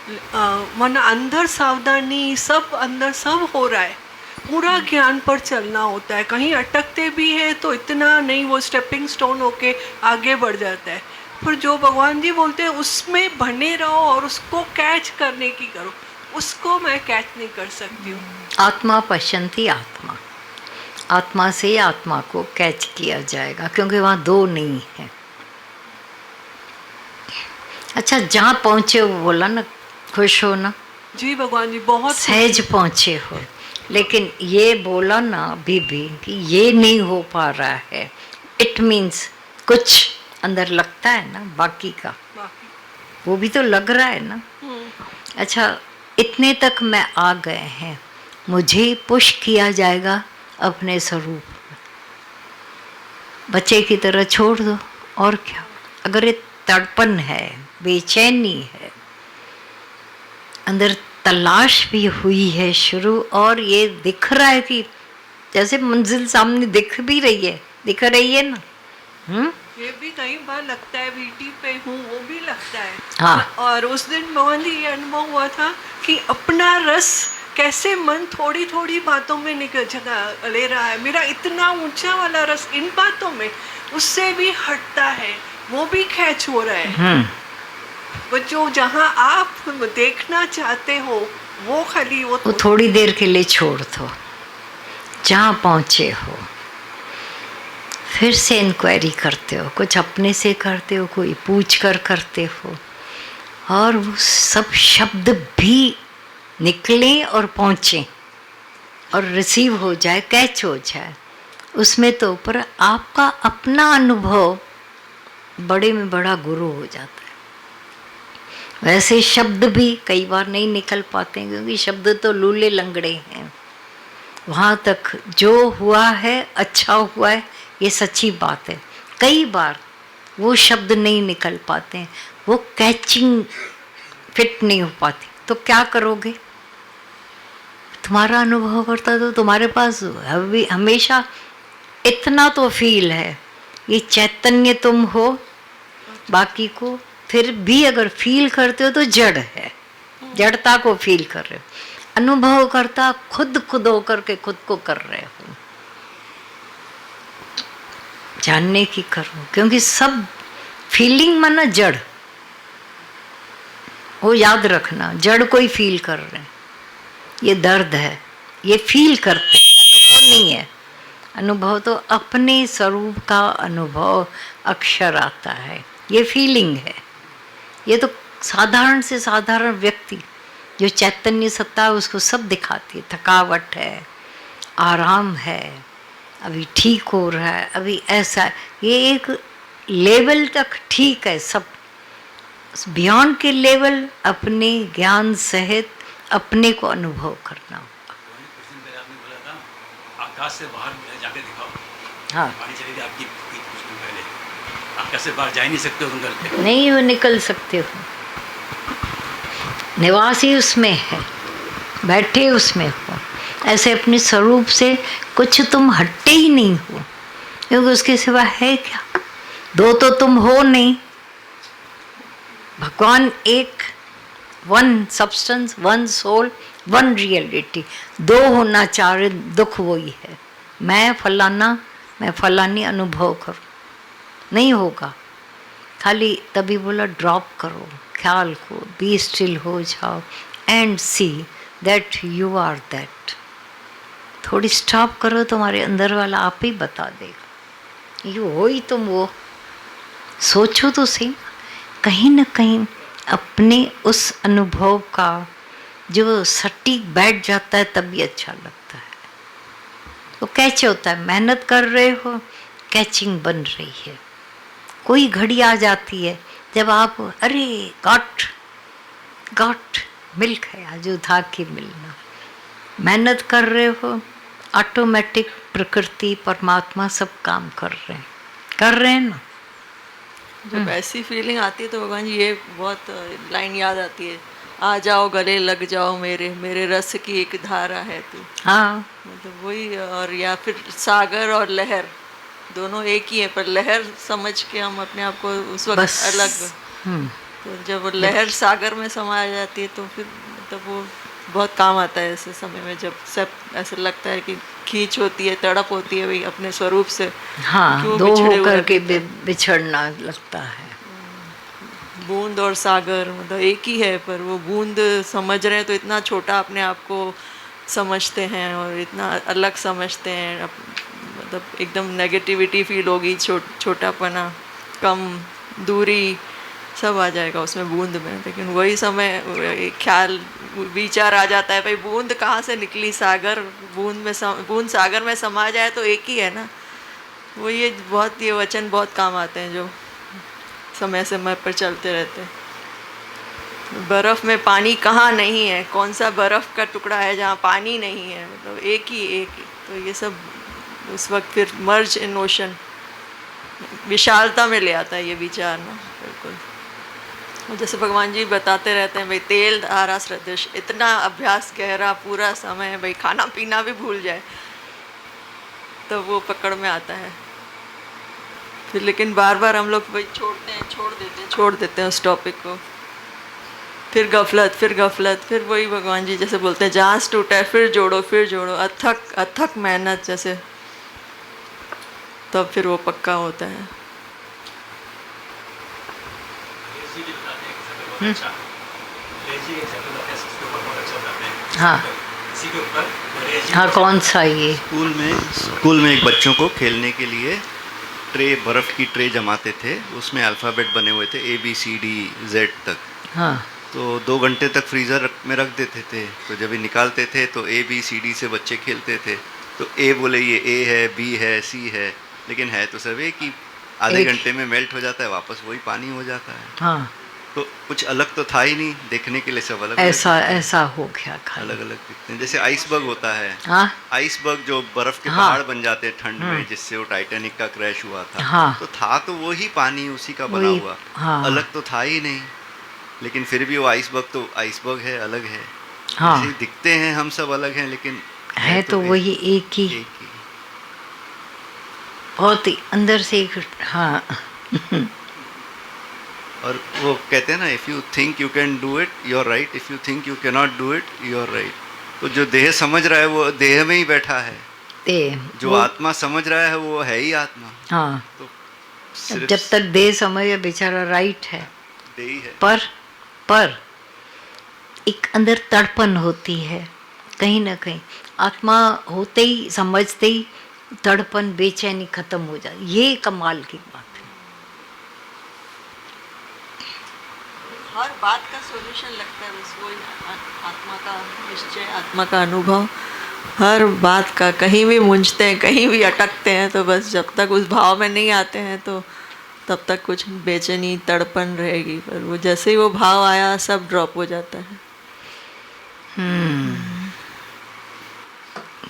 वरना अंदर सावधानी, सब अंदर सब हो रहा है, पूरा ज्ञान पर चलना होता है। कहीं अटकते भी है तो इतना नहीं, वो स्टेपिंग स्टोन होके आगे बढ़ जाता है। पर जो भगवान जी बोलते हैं उसमें बने रहो और उसको कैच करने की करो, उसको मैं कैच नहीं कर सकती हूँ। आत्मा पश्यन्ति आत्मा, आत्मा से आत्मा को कैच किया जाएगा, क्योंकि वहाँ दो नहीं है। अच्छा, जहाँ पहुँचे वो बोला ना, खुश हो ना? जी भगवान जी, बहुत सहज पहुँचे हो, लेकिन ये बोला ना अभी भी कि ये नहीं हो पा रहा है, इट मीन्स कुछ अंदर लगता है ना, बाकी का वो भी तो लग रहा है ना। अच्छा, इतने तक मैं आ गए हैं, मुझे पुश किया जाएगा अपने स्वरूप में, बच्चे की तरह छोड़ दो। और क्या, अगर ये तड़पन है, बेचैनी है, अंदर तलाश भी हुई है शुरू, और ये दिख रहा है कि जैसे मंजिल सामने दिख भी रही है, दिख रही है ना। ये भी कई बार लगता है, वीटी पे हूँ वो भी लगता है। हाँ। और उस दिन भगवान जी ये अनुभव हुआ था कि अपना रस कैसे मन थोड़ी थोड़ी बातों में निकल जगह ले रहा है। मेरा इतना ऊंचा वाला रस इन बातों में उससे भी हटता है, वो भी कैच हो रहा है। वो जो जहाँ आप देखना चाहते हो वो खाली वो थोड़ी देर के लिए छोड़ दो, जहाँ पहुँचे हो। फिर से इंक्वायरी करते हो, कुछ अपने से करते हो, कोई पूछ कर करते हो, और वो सब शब्द भी निकले और पहुँचे और रिसीव हो जाए, कैच हो जाए उसमें, तो पर आपका अपना अनुभव बड़े में बड़ा गुरु हो जाता है। वैसे शब्द भी कई बार नहीं निकल पाते हैं, क्योंकि शब्द तो लूले लंगड़े हैं। वहाँ तक जो हुआ है अच्छा हुआ है, ये सच्ची बात है। कई बार वो शब्द नहीं निकल पाते हैं, वो कैचिंग फिट नहीं हो पाती, तो क्या करोगे? तुम्हारा अनुभव करता तो तुम्हारे पास हमेशा इतना तो फील है, ये चैतन्य तुम हो, बाकी को फिर भी अगर फील करते हो तो जड़ है, जड़ता को फील कर रहे हो। अनुभव करता खुद होकर के खुद को कर रहे हो, जानने की करो, क्योंकि सब फीलिंग माना जड़, वो याद रखना, जड़ कोई फील कर रहे हैं, ये दर्द है, ये फील करते हैं, अनुभव नहीं है। अनुभव तो अपने स्वरूप का अनुभव अक्षर आता है, ये फीलिंग है। ये तो साधारण से साधारण व्यक्ति जो चैतन्य सत्ता है उसको सब दिखाती है। थकावट है, आराम है, अभी ठीक हो रहा है, अभी ऐसा है, ये एक लेवल तक ठीक है। सब बियॉन्ड के लेवल अपने ज्ञान सहित अपने को अनुभव करना होगा। कुछ दिन पहले आपने बोला था आकाश से बाहर जाके दिखाओ। हाँ, पानी चली गई आपकी कुछ दिन पहले, आकाश से बाहर जा ही नहीं सकते हो तुम करके। नहीं हो निकल सकते हो, निवास ही उसमें है, बैठे उसमें हो। ऐसे अपने स्वरूप से कुछ तुम हटते ही नहीं हो, क्योंकि उसके सिवा है क्या? दो तो तुम हो नहीं, भगवान एक, one substance, one soul, one reality. दो होना चाह रहे, दुख वही है, मैं फलाना, मैं फलानी अनुभव करूं, नहीं होगा। खाली तभी बोला ड्रॉप करो ख्याल को, बी स्टिल हो जाओ and see that you are that. थोड़ी स्टॉप करो, तुम्हारे अंदर वाला आप ही बता देगा, ये हो ही तुम वो। सोचो तो सही, कहीं ना कहीं अपने उस अनुभव का जो सटीक बैठ जाता है तभी अच्छा लगता है। तो कैच होता है, मेहनत कर रहे हो, कैचिंग बन रही है। कोई घड़ी आ जाती है जब आप अरे गॉट मिल्क है, आज उठा के मिलना, मेहनत कर रहे हो, ऑटोमेटिक प्रकृति परमात्मा सब काम कर रहे हैं ना। जब ऐसी फीलिंग आती है तो भगवान जी ये बहुत लाइन याद आती है, आ जाओ गले लग जाओ मेरे रस की एक धारा है तू। हाँ, मतलब वही। और या फिर सागर और लहर दोनों एक ही है, पर लहर समझ के हम अपने आप को उस वक्त अलग तो जब वो लहर सागर में समा जाती है तो फिर मतलब वो बहुत काम आता है ऐसे समय में, जब सब ऐसा लगता है कि खींच होती है, तड़प होती है, वही अपने स्वरूप से हाँ, क्यों दो बिछड़े हुए होकर के रहते हैं। बिछड़ना लगता है। बूंद और सागर मतलब एक ही है, पर वो बूंद समझ रहे हैं तो इतना छोटा अपने आप को समझते हैं और इतना अलग समझते हैं, मतलब एकदम नेगेटिविटी फील होगी, छोटापना, कम दूरी सब आ जाएगा उसमें बूंद में। लेकिन वही समय एक ख्याल विचार आ जाता है, भाई बूंद कहाँ से निकली, सागर बूंद सागर में समा जाए तो एक ही है ना। वो ये वचन बहुत काम आते हैं जो समय समय पर चलते रहते हैं। बर्फ़ में पानी कहाँ नहीं है, कौन सा बर्फ़ का टुकड़ा है जहाँ पानी नहीं है, मतलब एक ही। तो ये सब उस वक्त फिर मर्ज इन ओशन, विशालता में ले आता है ये विचार ना, बिल्कुल। और जैसे भगवान जी बताते रहते हैं, भाई तेल धारा सदृश, इतना अभ्यास गहरा पूरा समय, भाई खाना पीना भी भूल जाए तो वो पकड़ में आता है फिर। लेकिन बार बार हम लोग भाई छोड़ देते हैं उस टॉपिक को, फिर गफलत, फिर वही भगवान जी जैसे बोलते हैं, जहाँ से टूटा है फिर जोड़ो, अथक मेहनत जैसे, तब फिर वो पक्का होता है। हाँ हाँ, कौन सा ये? स्कूल में एक बच्चों को खेलने के लिए बर्फ़ की ट्रे जमाते थे, उसमें अल्फ़ाबेट बने हुए थे ABCD Z तक। हाँ, तो 2 घंटे तक फ्रीज़र में रख देते थे, तो जब भी निकालते थे तो ABCD से बच्चे खेलते थे। तो A बोले ये A है, B है, C है, लेकिन है तो सब एक ही। आधे घंटे में मेल्ट हो जाता है, वापस वही पानी हो जाता है। हाँ, तो कुछ अलग तो था ही नहीं, देखने के लिए सब अलग ऐसा हो गया खाली। अलग दिखते हैं। जैसे आइसबर्ग होता है, हाँ, आइसबर्ग जो बर्फ के हाँ, पहाड़ बन जाते हैं ठंड में, जिससे वो टाइटैनिक का क्रैश हुआ था। हाँ, तो था तो वही पानी उसी का बना हुआ, हाँ, अलग तो था ही नहीं। लेकिन फिर भी वो आइसबर्ग तो आइसबर्ग है, अलग है। हाँ, जैसे दिखते हैं हम सब अलग हैं, लेकिन है तो वही एक ही। बहुत ही अंदर से एक। हाँ और वो कहते हैं ना, if you think you can do it you are right, if you think you can not do it you are right. तो जो देह समझ रहा है वो देह में ही बैठा है, जो आत्मा समझ रहा है वो है ही आत्मा। हाँ, तो जब तक देह समझे बेचारा राइट है, देही है। पर एक अंदर तड़पन होती है कहीं ना कहीं। आत्मा होते ही, समझते ही तड़पन, बेचैनी खत्म हो जाती। ये कमाल की बात है। हर बात का सॉल्यूशन लगता है बस वही आत्मा का निश्चय, आत्मा का अनुभव। हर बात का, कहीं भी मूंझते हैं, कहीं भी अटकते हैं, तो बस जब तक उस भाव में नहीं आते हैं तो तब तक कुछ बेचैनी तड़पन रहेगी। पर वो जैसे ही वो भाव आया सब ड्रॉप हो जाता है।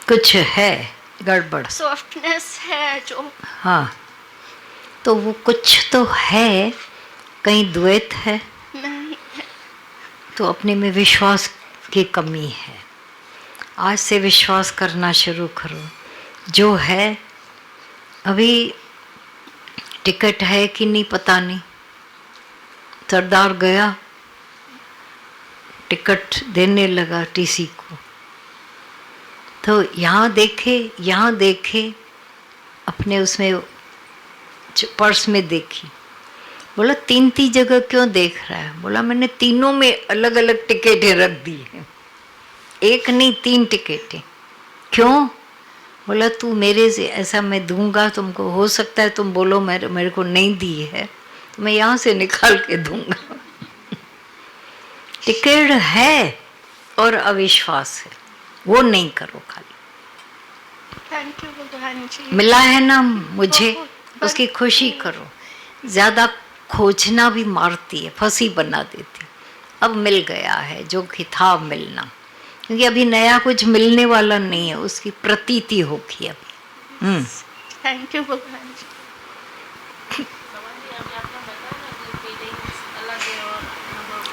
कुछ है गड़बड़, सॉफ्टनेस है जो। हाँ, तो वो कुछ तो है, कहीं द्वैत है नहीं, तो अपने में विश्वास की कमी है। आज से विश्वास करना शुरू करो। जो है, अभी टिकट है कि नहीं पता नहीं, सरदार गया टिकट देने लगा टीसी को, तो यहाँ देखे अपने उसमें पर्स में देखी, बोला 3 जगह क्यों देख रहा है? बोला मैंने तीनों में अलग अलग टिकटें रख दी हैं, एक नहीं 3 टिकटें। क्यों? बोला तू मेरे से ऐसा मैं दूंगा तुमको, हो सकता है तुम बोलो मेरे को नहीं दी है, तो मैं यहाँ से निकाल के दूंगा। टिकट है और अविश्वास है, वो नहीं करो। खाली थैंक यू भगवान जी। मिला है ना मुझे, उसकी खुशी करो। ज़्यादा खोजना भी मारती है, फंसी बना देती। अब मिल गया है जो कि था मिलना, क्योंकि अभी नया कुछ मिलने वाला नहीं है, उसकी प्रतीति होगी अभी। थैंक यू भगवान जी।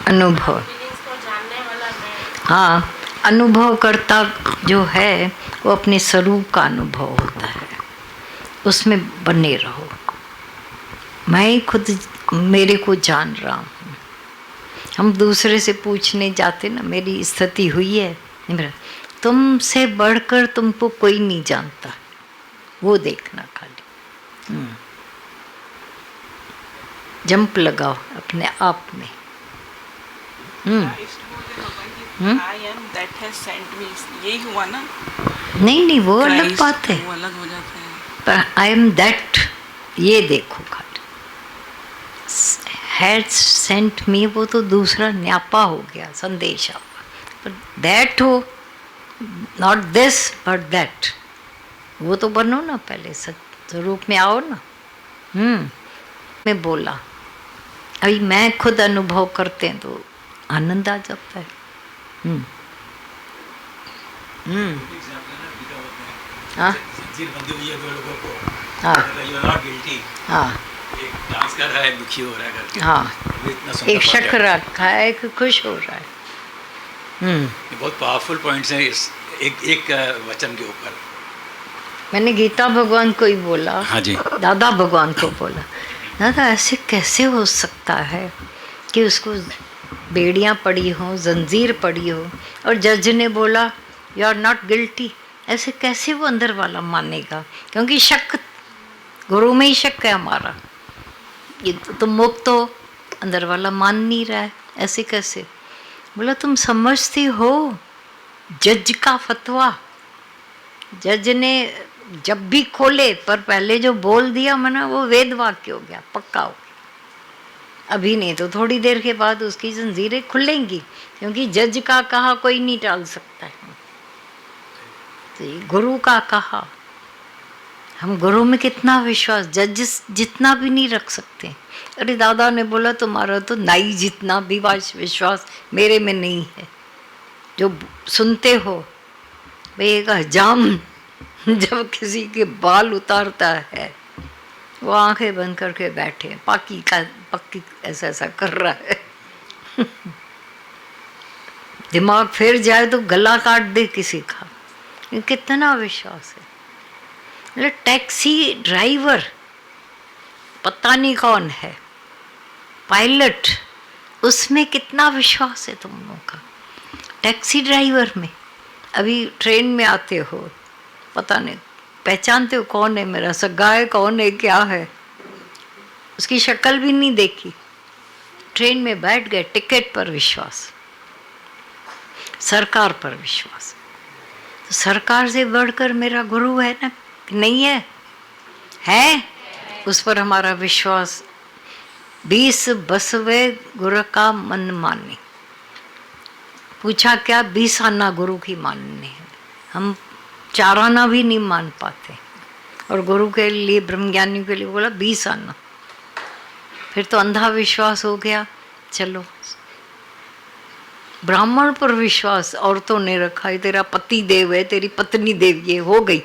अनुभव, हाँ, अनुभव करता जो है वो अपने स्वरूप का अनुभव होता है, उसमें बने रहो। मैं खुद मेरे को जान रहा हूँ, हम दूसरे से पूछने जाते ना, मेरी स्थिति हुई है मेरा, तुमसे बढ़कर तुमको कोई नहीं जानता, वो देखना खाली। जंप लगाओ अपने आप में। I am that has sent me, यही हुआ ना? नहीं, वो अलग Christ, बात है, वो अलग हो जाता है। पर आई एम दैट ये देखो खाली। हैड सेंट मी वो तो दूसरा न्यापा हो गया, संदेशा। पर दैट हो, नॉट दिस बट दैट, वो तो बनो ना, पहले स्वरूप में आओ ना। मैं बोला, अभी मैं खुद अनुभव करते हैं तो आनंद आ जाता है। हाँ जंजीर बंधी हुई है दो लोगों को, हाँ you are not guilty। हाँ एक डांस कर रहा है, दुखी हो रहा है करके। हाँ, वो इतना सुंदर एक बात है। शक रखा है, एक खुश हो रहा है। ये बहुत पावरफुल पॉइंट्स हैं इस एक वचन के ऊपर। मैंने गीता भगवान को ही बोला, हाँ जी। दादा भगवान को बोला, दादा ऐसे कैसे हो सकता है कि उसको बेड़ियाँ पड़ी हों, जंजीर पड़ी हो, और जज ने बोला यू आर नॉट गिल्टी, ऐसे कैसे वो अंदर वाला मानेगा? क्योंकि शक, गुरु में ही शक है हमारा। ये तुम मुक्त हो, अंदर वाला मान नहीं रहा है, ऐसे कैसे? बोला तुम समझती हो जज का फतवा, जज ने जब भी खोले, पर पहले जो बोल दिया मना, वो वेद वाक्य हो गया, पक्का हो गया। अभी नहीं तो थोड़ी देर के बाद उसकी जंजीरें खुलेंगी, क्योंकि जज का कहा कोई नहीं टाल सकता है। तो ये गुरु का कहा, हम गुरु में कितना विश्वास, जज जितना भी नहीं रख सकते। अरे दादा ने बोला तुम्हारा तो नाई जितना भी विश्वास मेरे में नहीं है। जो सुनते हो भाई, एक हजाम जब किसी के बाल उतारता है, वो आंखें बंद करके बैठे, पक्की ऐसा ऐसा कर रहा है। दिमाग फिर जाए तो गला काट दे किसी का, ये कितना विश्वास है। मतलब टैक्सी ड्राइवर पता नहीं कौन है, पायलट, उसमें कितना विश्वास है तुम लोगों का। टैक्सी ड्राइवर में, अभी ट्रेन में आते हो, पता नहीं पहचानते हो कौन है मेरा सगा है, कौन है, क्या है, उसकी शक्ल भी नहीं देखी, ट्रेन में बैठ गए, टिकट पर विश्वास, सरकार पर विश्वास। तो सरकार से बढ़कर मेरा गुरु है ना, नहीं है? है, उस पर हमारा विश्वास। 20 बसवे गुरु का मन माने। पूछा क्या? 20 आना गुरु की मानने है, हम 4 आना भी नहीं मान पाते, और गुरु के लिए, ब्रह्मज्ञानियों के लिए बोला 20 आना। फिर तो अंधा विश्वास हो गया। चलो, ब्राह्मण पर विश्वास औरतों ने रखा है, तेरा पति देव है, तेरी पत्नी देव, ये हो गई।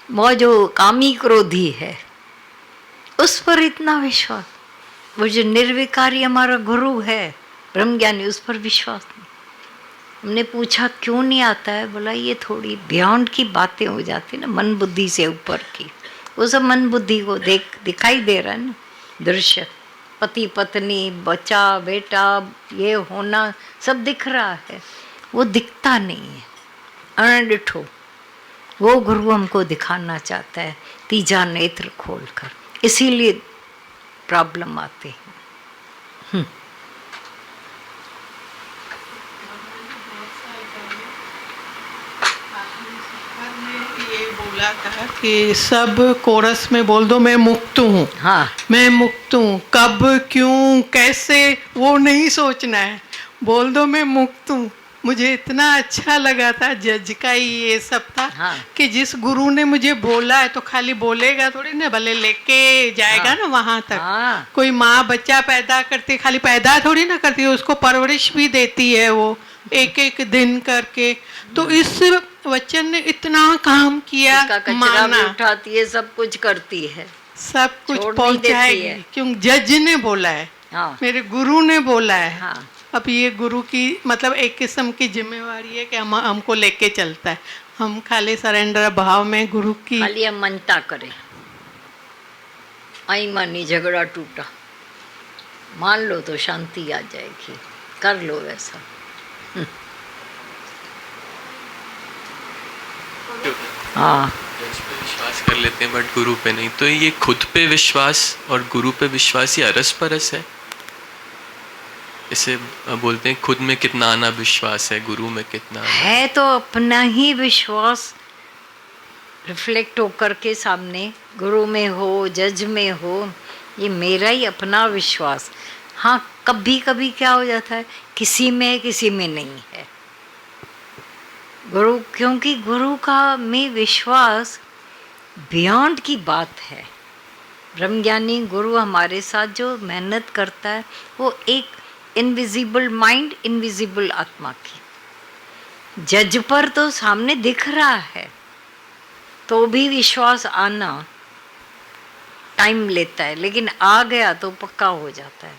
वो जो कामी क्रोधी है, उस पर इतना विश्वास। वो जो निर्विकारी हमारा गुरु है, ब्रह्मज्ञानी, उस पर विश्वास नहीं। हमने पूछा क्यों नहीं आता है? बोला ये थोड़ी बियॉन्ड की बातें हो जाती है ना, मन बुद्धि से ऊपर की। वो सब मन बुद्धि को दिखाई दे रहा है ना, दृश्य, पति पत्नी, बच्चा बेटा, ये होना सब दिख रहा है, वो दिखता नहीं है। अनडिठो वो गुरु हमको दिखाना चाहता है, तीजा नेत्र खोलकर, इसीलिए प्रॉब्लम आते हैं। ये बोला था कि सब कोरस में बोल दो मैं मुक्त हूँ। हाँ, मैं मुक्त हूँ, कब, क्यों, कैसे, वो नहीं सोचना है, बोल दो मैं मुक्त हूँ। मुझे इतना अच्छा लगा था, जज का ही ये सब था। हाँ। कि जिस गुरु ने मुझे बोला है तो खाली बोलेगा थोड़ी ना, भले लेके जाएगा। हाँ। ना वहाँ तक। हाँ। कोई माँ बच्चा पैदा करती, खाली पैदा थोड़ी ना करती है, उसको परवरिश भी देती है वो, एक एक दिन करके। तो इस वचन ने इतना काम किया, कचरा भी उठाती है, सब कुछ करती है, सब कुछ पहुँचाएगी, क्यों जज ने बोला है। हाँ। मेरे गुरु ने बोला है। हाँ। अब ये गुरु की मतलब एक किस्म की जिम्मेवारी है कि हमको लेके चलता है। हम खाली सरेंडर भाव में गुरु की, खाली हम मनता करें, आई मानी झगड़ा टूटा, मान लो तो शांति आ जाएगी, कर लो वैसा। हाँ, जज पे विश्वास कर लेते हैं बट गुरु पे नहीं, तो ये खुद पे विश्वास और गुरु पे विश्वास ये अरस परस है। इसे बोलते हैं खुद में कितना आना विश्वास है, गुरु में कितना आना है तो अपना ही विश्वास रिफ्लेक्ट होकर के सामने, गुरु में हो, जज में हो, ये मेरा ही अपना विश्वास। हाँ, कभी कभी क्या हो जाता है, किसी में है, किसी में नहीं है। गुरु, क्योंकि गुरु का में विश्वास बियॉन्ड की बात है। ब्रह्मज्ञानी गुरु हमारे साथ जो मेहनत करता है, वो एक इनविजिबल माइंड, इनविजिबल आत्मा की। जज पर तो सामने दिख रहा है, तो भी विश्वास आना टाइम लेता है, लेकिन आ गया तो पक्का हो जाता है।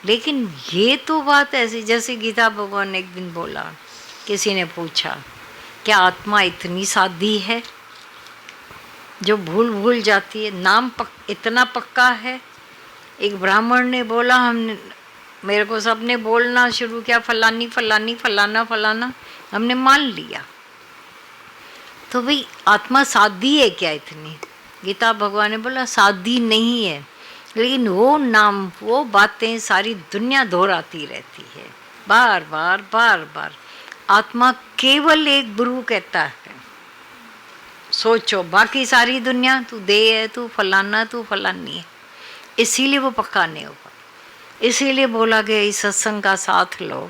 लेकिन ये तो बात ऐसी, जैसे गीता भगवान ने एक दिन बोला, किसी ने पूछा क्या आत्मा इतनी सादी है जो भूल जाती है, नाम इतना पक्का है। एक ब्राह्मण ने बोला, हमने, मेरे को सबने बोलना शुरू किया, फलानी फलानी फलाना फलाना, हमने मान लिया। तो भाई आत्मा सादी है क्या इतनी? गीता भगवान ने बोला सादी नहीं है, लेकिन वो नाम, वो बातें सारी दुनिया दोहराती रहती है, बार बार बार बार। आत्मा केवल एक गुरु कहता है, सोचो, बाकी सारी दुनिया तू दे है, तू फलाना, तू फलानी है, इसीलिए वो पक्का नहीं होगा। इसीलिए बोला गया इस सत्संग का साथ लो,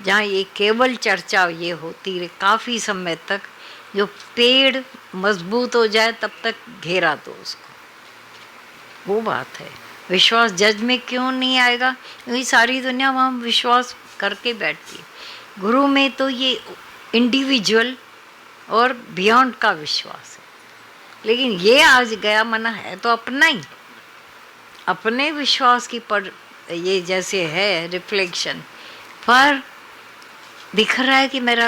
जहाँ ये केवल चर्चा ये होती रहे काफ़ी समय तक, जो पेड़ मजबूत हो जाए तब तक घेरा दो उसको। वो बात है। विश्वास जज में क्यों नहीं आएगा? क्योंकि सारी दुनिया वहाँ विश्वास करके बैठती है। गुरु में तो ये इंडिविजुअल और बियॉन्ड का विश्वास है, लेकिन ये आज गया मना है तो अपना ही, अपने विश्वास की पर ये जैसे है रिफ्लेक्शन पर दिख रहा है कि मेरा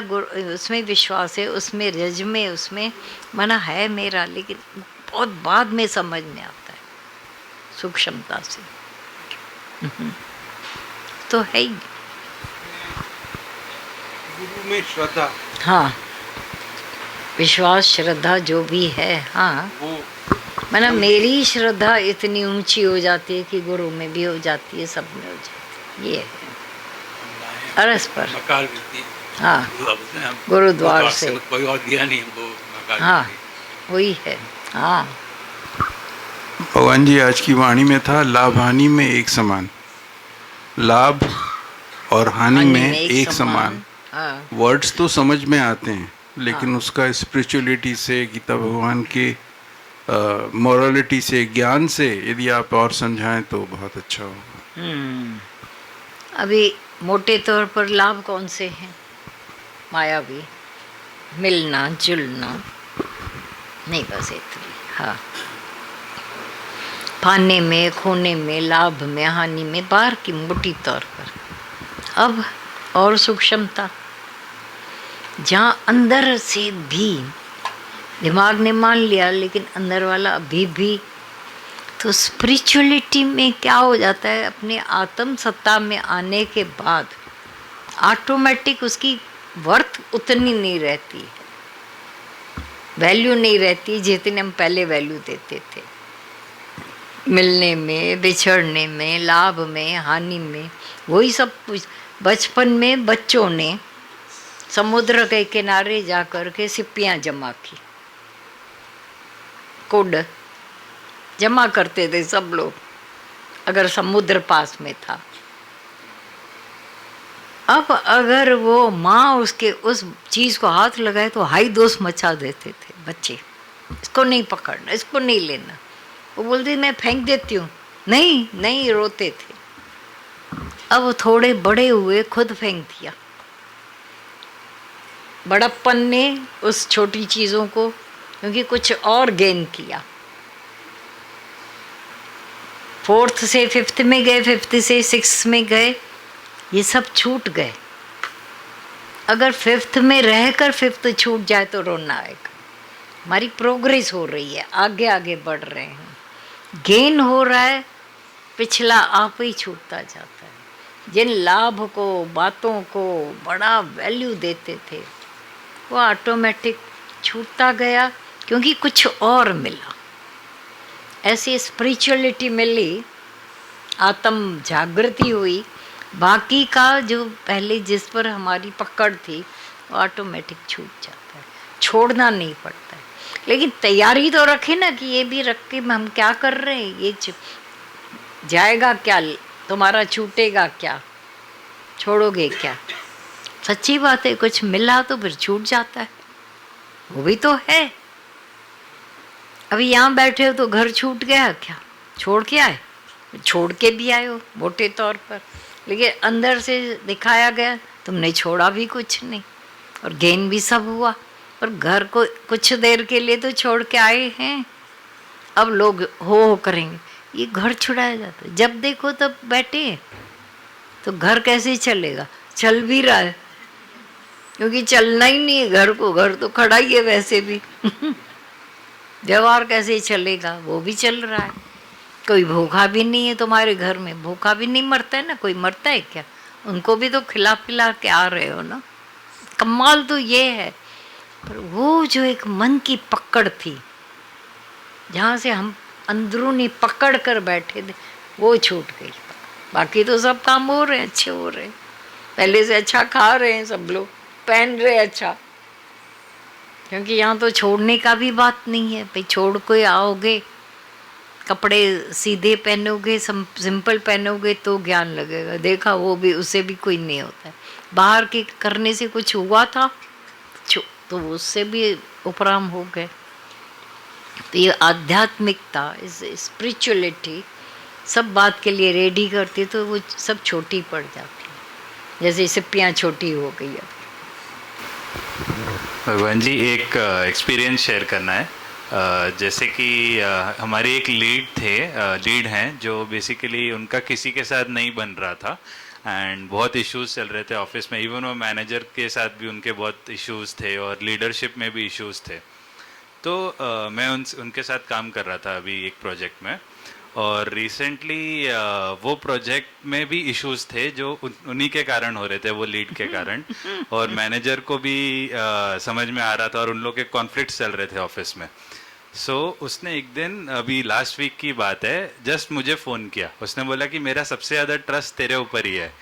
उसमें विश्वास है, उसमें रज में, उसमें मना है मेरा, लेकिन बहुत बाद में समझ में आता है सूक्ष्मता से। तो है ही गुरु में श्रद्धा, हाँ, विश्वास श्रद्धा जो भी है, हाँ, वो मना मेरी श्रद्धा इतनी ऊंची हो जाती है कि गुरु में भी हो जाती है, सब में हो जाती है। ये है अरस पर, मकाल मिलती है। हाँ, गुरुद्वार से कोई और दिया नहीं हमको मकाल। हाँ, वही है। हाँ, भगवान जी आज की वाणी में था, लाभ हानि में एक समान, लाभ और हानि में एक समान। हाँ, वर्ड्स तो समझ में आते हैं, लेकिन उसका स्पिरिचुअलिटी से, गीता भगवान के मॉरलिटी से, ज्ञान से यदि आप और समझाएं तो बहुत अच्छा होगा। अभी मोटे तौर पर लाभ कौन से हैं? मायावी, मिलना जुलना, नहीं बस इतनी। हाँ, पाने में, खोने में, लाभ में, हानि में, बाहर की मोटी तौर पर। अब और सूक्ष्मता, जहाँ अंदर से भी दिमाग ने मान लिया, लेकिन अंदर वाला अभी भी, तो स्पिरिचुअलिटी में क्या हो जाता है, अपने आत्म सत्ता में आने के बाद ऑटोमेटिक उसकी वर्थ उतनी नहीं रहती है, वैल्यू नहीं रहती जितने हम पहले वैल्यू देते थे। मिलने में, बिछड़ने में, लाभ में, हानि में, वही सब कुछ। बचपन में बच्चों ने समुद्र के किनारे जा कर के सिप्पियाँ जमा की, कुड जमा करते थे सब लोग, अगर समुद्र पास में था। अब अगर वो माँ उसके उस चीज़ को हाथ लगाए तो हाई दोष मचा देते थे बच्चे, इसको नहीं पकड़ना, इसको नहीं लेना। वो बोलते मैं फेंक देती हूँ, नहीं नहीं, रोते थे। अब वो थोड़े बड़े हुए, खुद फेंक दिया। बड़प्पन ने उस छोटी चीज़ों को, क्योंकि कुछ और गेन किया, 4th से 5th में गए, 5th से 6th में गए, ये सब छूट गए। अगर 5th में रहकर 5th छूट जाए तो रोना आएगा। हमारी प्रोग्रेस हो रही है, आगे आगे बढ़ रहे हैं, गेन हो रहा है, पिछला आप ही छूटता जाता है। जिन लाभ को, बातों को बड़ा वैल्यू देते थे वो ऑटोमेटिक छूटता गया, क्योंकि कुछ और मिला। ऐसी स्पिरिचुअलिटी मिली, आत्म जागृति हुई, बाकी का जो पहले जिस पर हमारी पकड़ थी वो ऑटोमेटिक छूट जाता है, छोड़ना नहीं पड़ता है। लेकिन तैयारी तो रखे ना कि ये भी रख के हम क्या कर रहे हैं, ये जाएगा क्या, तुम्हारा छूटेगा क्या, छोड़ोगे क्या। सच्ची बात है, कुछ मिला तो फिर छूट जाता है, वो भी तो है। अभी यहाँ बैठे हो तो घर छूट गया क्या, छोड़ के आए, छोड़ के भी आए हो मोटे तौर पर, लेकिन अंदर से दिखाया गया तुमने छोड़ा भी कुछ नहीं और गेन भी सब हुआ। पर घर को कुछ देर के लिए तो छोड़ के आए हैं, अब लोग हो करेंगे, ये घर छुड़ाया जाता है। जब देखो तब बैठे हैं तो घर कैसे चलेगा, चल भी रहा है क्योंकि चलना ही नहीं है घर को, घर तो खड़ा ही है वैसे भी व्यवहार कैसे चलेगा, वो भी चल रहा है। कोई भूखा भी नहीं है तुम्हारे घर में, भूखा भी नहीं मरता है ना, कोई मरता है क्या, उनको भी तो खिला पिला के आ रहे हो ना। कमाल तो ये है। पर वो जो एक मन की पकड़ थी, जहाँ से हम अंदरूनी पकड़ कर बैठे थे, वो छूट गई। बाकी तो सब काम हो रहे हैं, अच्छे हो रहे हैं, पहले से अच्छा खा रहे हैं सब लोग, पहन रहे अच्छा, क्योंकि यहाँ तो छोड़ने का भी बात नहीं है। भाई छोड़ के आओगे, कपड़े सीधे पहनोगे, सिंपल पहनोगे तो ज्ञान लगेगा। देखा वो भी, उससे भी कोई नहीं होता है। बाहर के करने से कुछ हुआ था तो उससे भी उपराम हो गए। तो ये आध्यात्मिकता, इस स्पिरिचुअलिटी सब बात के लिए रेडी करती है, तो वो सब छोटी पड़ जाती है, जैसे सिप्पियाँ छोटी हो गई है। भगवान जी, एक एक्सपीरियंस शेयर करना है। जैसे कि हमारे एक लीड हैं जो बेसिकली उनका किसी के साथ नहीं बन रहा था एंड बहुत इश्यूज चल रहे थे ऑफिस में। इवन वो मैनेजर के साथ भी उनके बहुत इश्यूज थे और लीडरशिप में भी इश्यूज थे। तो मैं उनके साथ काम कर रहा था अभी एक प्रोजेक्ट में, और रिसेंटली वो प्रोजेक्ट में भी इश्यूज थे जो उन्हीं के कारण हो रहे थे, वो लीड के कारण, और मैनेजर को भी समझ में आ रहा था और उन लोग के कॉन्फ्लिक्ट्स चल रहे थे ऑफिस में। सो उसने एक दिन, अभी लास्ट वीक की बात है, जस्ट मुझे फ़ोन किया। उसने बोला कि मेरा सबसे ज़्यादा ट्रस्ट तेरे ऊपर ही है।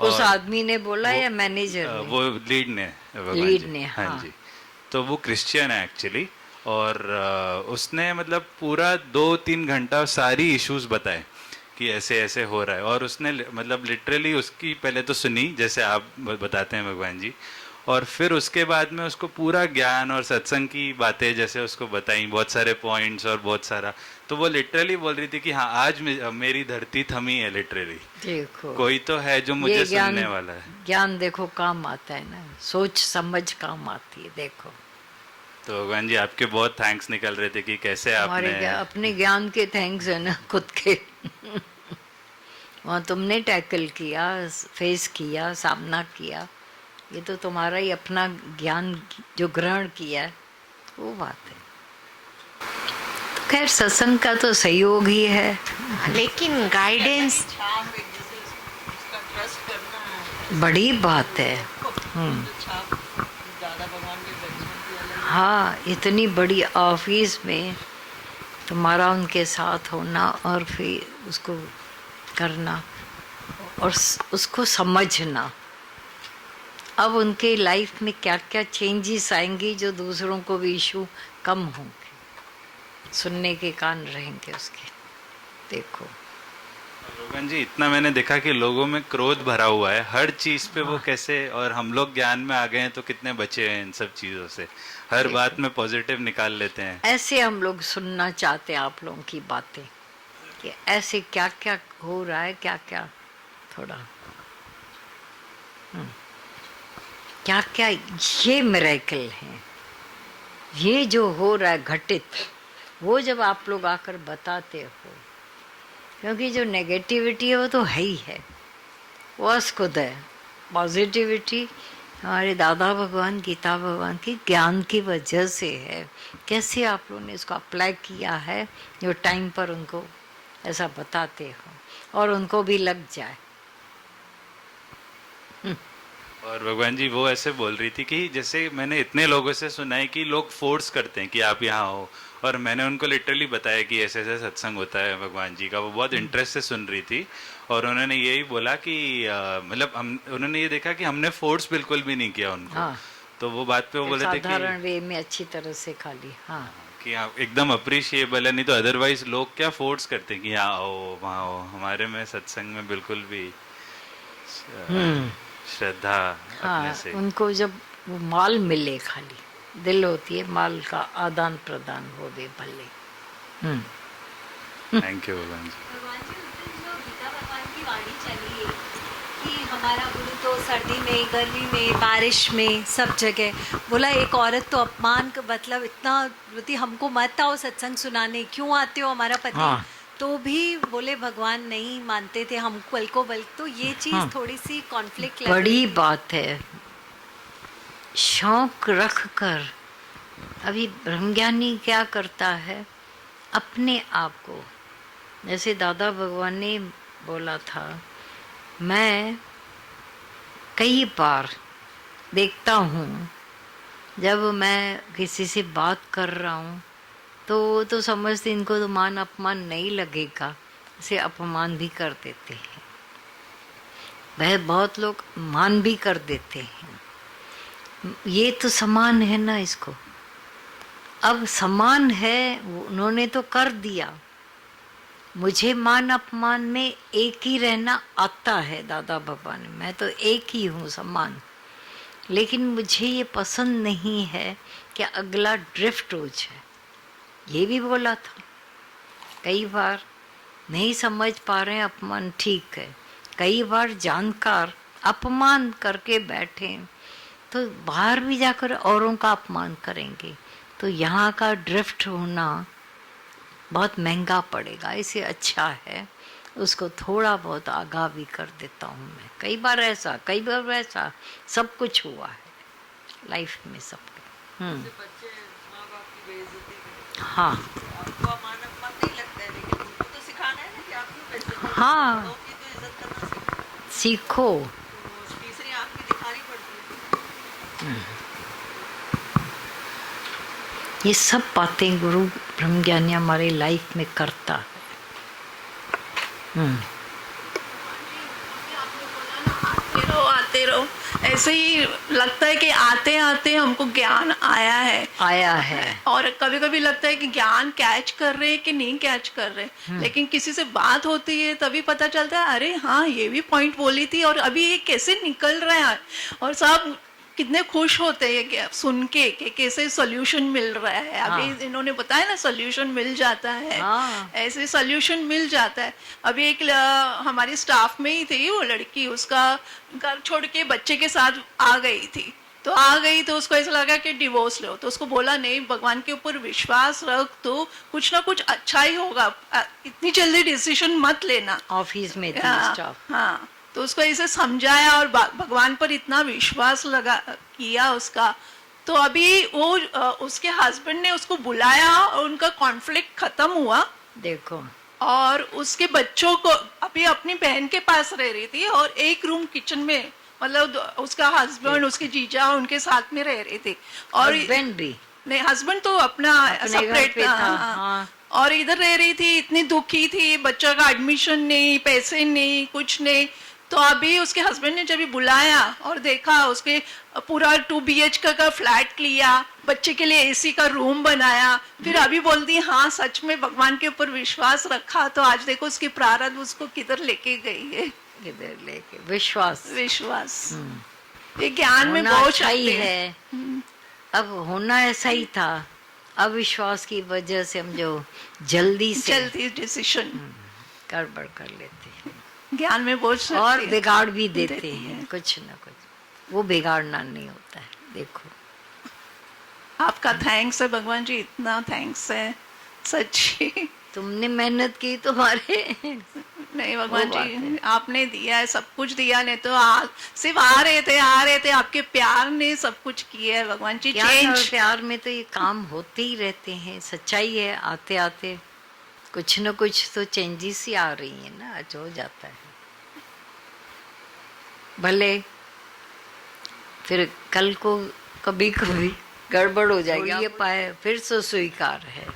उस आदमी ने बोला या मैनेजर ने? वो लीड ने। लीड ने, हाँ जी। तो वो क्रिश्चियन है एक्चुअली, और उसने मतलब पूरा 2-3 घंटा सारी इश्यूज बताए कि ऐसे ऐसे हो रहा है, और उसने मतलब लिटरली उसकी पहले तो सुनी जैसे आप बताते हैं भगवान जी, और फिर उसके बाद में उसको पूरा ज्ञान और सत्संग की बातें जैसे उसको बताई, बहुत सारे पॉइंट्स और बहुत सारा। तो वो लिटरली बोल रही थी कि हाँ, आज मेरी धरती थमी है लिटरली। देखो कोई तो है जो मुझे सुनने वाला है। ज्ञान देखो काम आता है ना, सोच समझ काम आती है। देखो तो भगवान जी आपके बहुत थैंक्स निकल रहे थे कि कैसे आपने अपने ज्ञान के थैंक्स है ना, खुद के वहाँ तुमने टैकल किया, फेस किया, सामना किया, ये तो तुम्हारा ही अपना ज्ञान जो ग्रहण किया है, वो बात है। तो खैर सत्संग का तो सहयोग ही है, लेकिन गाइडेंस बड़ी बात है। हाँ, इतनी बड़ी ऑफिस में तुम्हारा उनके साथ होना और फिर उसको करना और उसको समझना, अब उनके लाइफ में क्या क्या चेंजेस आएंगी जो दूसरों को भी इशू कम होंगे, सुनने के कान रहेंगे उसके। देखो भगवान जी, इतना मैंने देखा कि लोगों में क्रोध भरा हुआ है हर चीज पे, वो कैसे, और हम लोग ज्ञान में आ गए हैं तो कितने बचे हैं इन सब चीजों से, हर बात में पॉजिटिव निकाल लेते हैं। ऐसे हम लोग सुनना चाहते हैं आप लोगों की बातें कि ऐसे क्या क्या हो रहा है, क्या क्या थोड़ा क्या क्या ये मिरेकल है, ये जो हो रहा है घटित, वो जब आप लोग आकर बताते हो, क्योंकि जो नेगेटिविटी है वो तो है ही है, वो खुद है। पॉजिटिविटी हमारे दादा भगवान, गीता भगवान की ज्ञान की वजह से है। कैसे आप लोगों ने इसको अप्लाई किया है, जो टाइम पर उनको ऐसा बताते हो। और उनको भी लग जाए। और भगवान जी वो ऐसे बोल रही थी कि जैसे मैंने इतने लोगों से सुना है कि लोग फोर्स करते हैं कि आप यहाँ हो, और मैंने उनको लिटरली बताया कि ऐसे ऐसे सत्संग होता है भगवान जी का। वो बहुत इंटरेस्ट से सुन रही थी और उन्होंने यही बोला कि मतलब हम उन्होंने ये देखा कि हमने फोर्स बिल्कुल भी नहीं किया उनको। हाँ। तो वो बात पे वो बोले थे कि साधारण वे में अच्छी तरह से खाली। हाँ, कि आप एकदम अप्रिशिएबल है, नहीं तो अदरवाइज लोग क्या फोर्स करते हैं कि यहाँ आओ वहाँ आओ। हमारे में सत्संग में बिल्कुल भी श्रद्धा अपने से। उनको जब वो माल मिले, खाली दिल होती है माल का आदान प्रदान हो वे भले। थैंक यू भगवान जी। भगवान जी उस दिन जो गीता भगवान की वाणी चली है कि हमारा गुरु तो सर्दी में, गर्मी में, बारिश में, सब जगह बोला एक औरत तो अपमान का मतलब इतना बोलती हमको मत आओ सत्संग सुनाने, क्यों आते हो हमारा पति। हाँ। तो भी बोले भगवान नहीं मानते थे हम कल को बल। तो ये चीज़ थोड़ी सी कॉन्फ्लिक्ट बड़ी बात है। शौक रख कर अभी ब्रह्मज्ञानी क्या करता है, अपने आप को, जैसे दादा भगवान ने बोला था, मैं कई बार देखता हूँ जब मैं किसी से बात कर रहा हूँ तो समझते इनको तो मान अपमान नहीं लगेगा, इसे अपमान भी कर देते हैं। वह बहुत लोग मान भी कर देते हैं। ये तो समान है ना, इसको अब समान है, उन्होंने तो कर दिया। मुझे मान अपमान में एक ही रहना आता है दादा भगवान, मैं तो एक ही हूँ समान। लेकिन मुझे ये पसंद नहीं है कि अगला ड्रिफ्ट हो जाए। ये भी बोला था कई बार, नहीं समझ पा रहे हैं अपमान, ठीक है। कई बार जानकार अपमान करके बैठे तो बाहर भी जाकर औरों का अपमान करेंगे, तो यहाँ का ड्रिफ्ट होना बहुत महंगा पड़ेगा। इससे अच्छा है उसको थोड़ा बहुत आगाह भी कर देता हूँ मैं। कई बार ऐसा, कई बार वैसा, सब कुछ हुआ है लाइफ में सबके। हाँ आपको अमान अपमान नहीं लगता है, लेकिन उनको तो सिखाना है ना कि आप क्यों बेइज्जती करते हो, हाँ, लोगों की तो इज्जत करना सीखो। तो तीसरी आपकी दिखानी पड़ती है। ये सब बातें गुरु ब्रह्मज्ञानी हमारे लाइफ में करता है। आते रहो, ऐसे ही लगता है कि आते आते हमको ज्ञान आया है। और कभी कभी लगता है कि ज्ञान कैच कर रहे हैं कि नहीं कैच कर रहे, लेकिन किसी से बात होती है तभी पता चलता है अरे हाँ ये भी पॉइंट बोली थी और अभी ये कैसे निकल रहा है। और सब कितने खुश होते हैं सुन के कि कैसे सोल्यूशन मिल रहा है। अभी इन्होंने बताया ना सोल्यूशन मिल जाता है। ऐसे सोल्यूशन मिल जाता है। अभी एक हमारी स्टाफ में ही थी वो लड़की, उसका घर छोड़ के बच्चे के साथ आ गई थी। तो उसको ऐसा लगा कि डिवोर्स लो, तो उसको बोला नहीं, भगवान के ऊपर विश्वास रख, तो कुछ ना कुछ अच्छा ही होगा, इतनी जल्दी डिसीजन मत लेना। ऑफिस में थी स्टाफ। हाँ, तो उसको ऐसे समझाया और भगवान पर इतना विश्वास लगा किया उसका। तो अभी वो उसके हस्बैंड ने उसको बुलाया और उनका कॉन्फ्लिक्ट खत्म हुआ। देखो, और उसके बच्चों को अभी अपनी बहन के पास रह रही थी और एक रूम किचन में, मतलब उसका हस्बैंड उसके जीजा उनके साथ में रह रहे थे। और हस्बैंड भी नहीं, हस्बैंड तो अपना सेपरेट था। और इधर रह रही थी, इतनी दुखी थी, बच्चा का एडमिशन नहीं, पैसे नहीं, कुछ नहीं। तो अभी उसके हस्बैंड ने जब बुलाया और देखा, उसके पूरा 2 BHK का फ्लैट लिया, बच्चे के लिए AC का रूम बनाया, फिर अभी बोलती हाँ सच में भगवान के ऊपर विश्वास रखा, तो आज देखो उसकी प्रारब्ध उसको किधर लेके गई है। किधर लेके? विश्वास। ये ज्ञान में बहुत सही है। अब होना ऐसा ही था, अविश्वास की वजह से हम जो जल्दी डिसीजन गड़बड़ कर लेते हैं, ज्ञान में बहुत और बिगाड़ भी देते हैं कुछ ना कुछ। वो बिगाड़ना नहीं होता है। देखो, आपका थैंक्स है भगवान जी, इतना थैंक्स है सच्ची। तुमने मेहनत की, तुम्हारे नहीं भगवान जी आपने दिया है, सब कुछ दिया, नहीं तो सिर्फ आ रहे थे, आपके प्यार ने सब कुछ किया है भगवान जी। प्यार में तो ये काम होते ही रहते हैं, सच्चाई है। आते आते कुछ न कुछ तो चेंजेस ही आ रही है ना, आज हो जाता है। भले फिर कल को कभी कभी गड़बड़ हो जाएगी, ये पाए फिर तो स्वीकार है।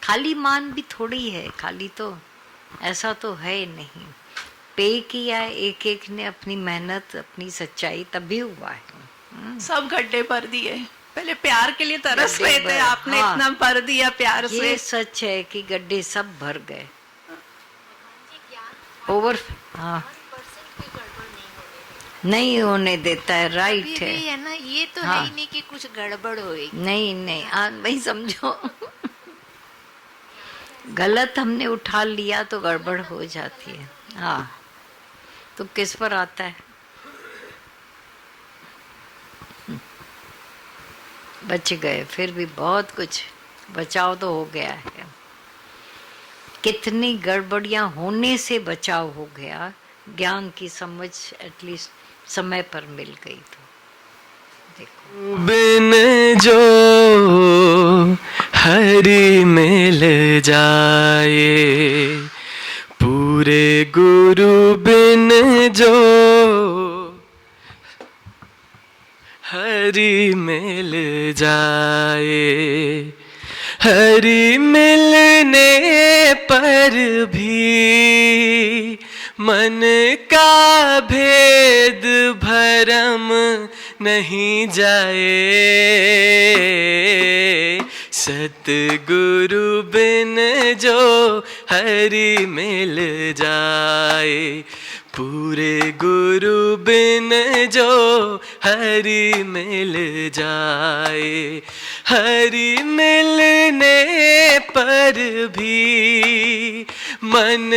खाली मान भी थोड़ी है, खाली तो ऐसा तो है नहीं। पे किया है एक एक ने अपनी मेहनत, अपनी सच्चाई, तभी हुआ है। सब गड्ढे भर दिए, पहले प्यार के लिए तरस रहे थे, आपने हाँ, इतना भर दिया प्यार से। ये सच है कि गड्ढे सब भर गए। ओवर हाँ नहीं होने देता है, राइट है। है ना, ये तो हाँ, है ही नहीं कि कुछ गड़बड़ होएगी। नहीं नहीं, भाई समझो गलत हमने उठा लिया तो गड़बड़ हो जाती है। हाँ, तो किस पर आता है? बच गए, फिर भी बहुत कुछ बचाव तो हो गया है। कितनी गड़बड़ियां होने से बचाव हो गया, ज्ञान की समझ एटलीस्ट समय पर मिल गई। तो देखो बिन जो हरि मिल जाए, पूरे गुरु बिन जो हरि मिल जाए, हरि मिलने पर भी मन का भेद भरम नहीं जाए, सतगुरु बिन जो हरि मिल जाए, पूरे गुरु बिन जो हरि मिल जाए, हरि मिलने पर भी मन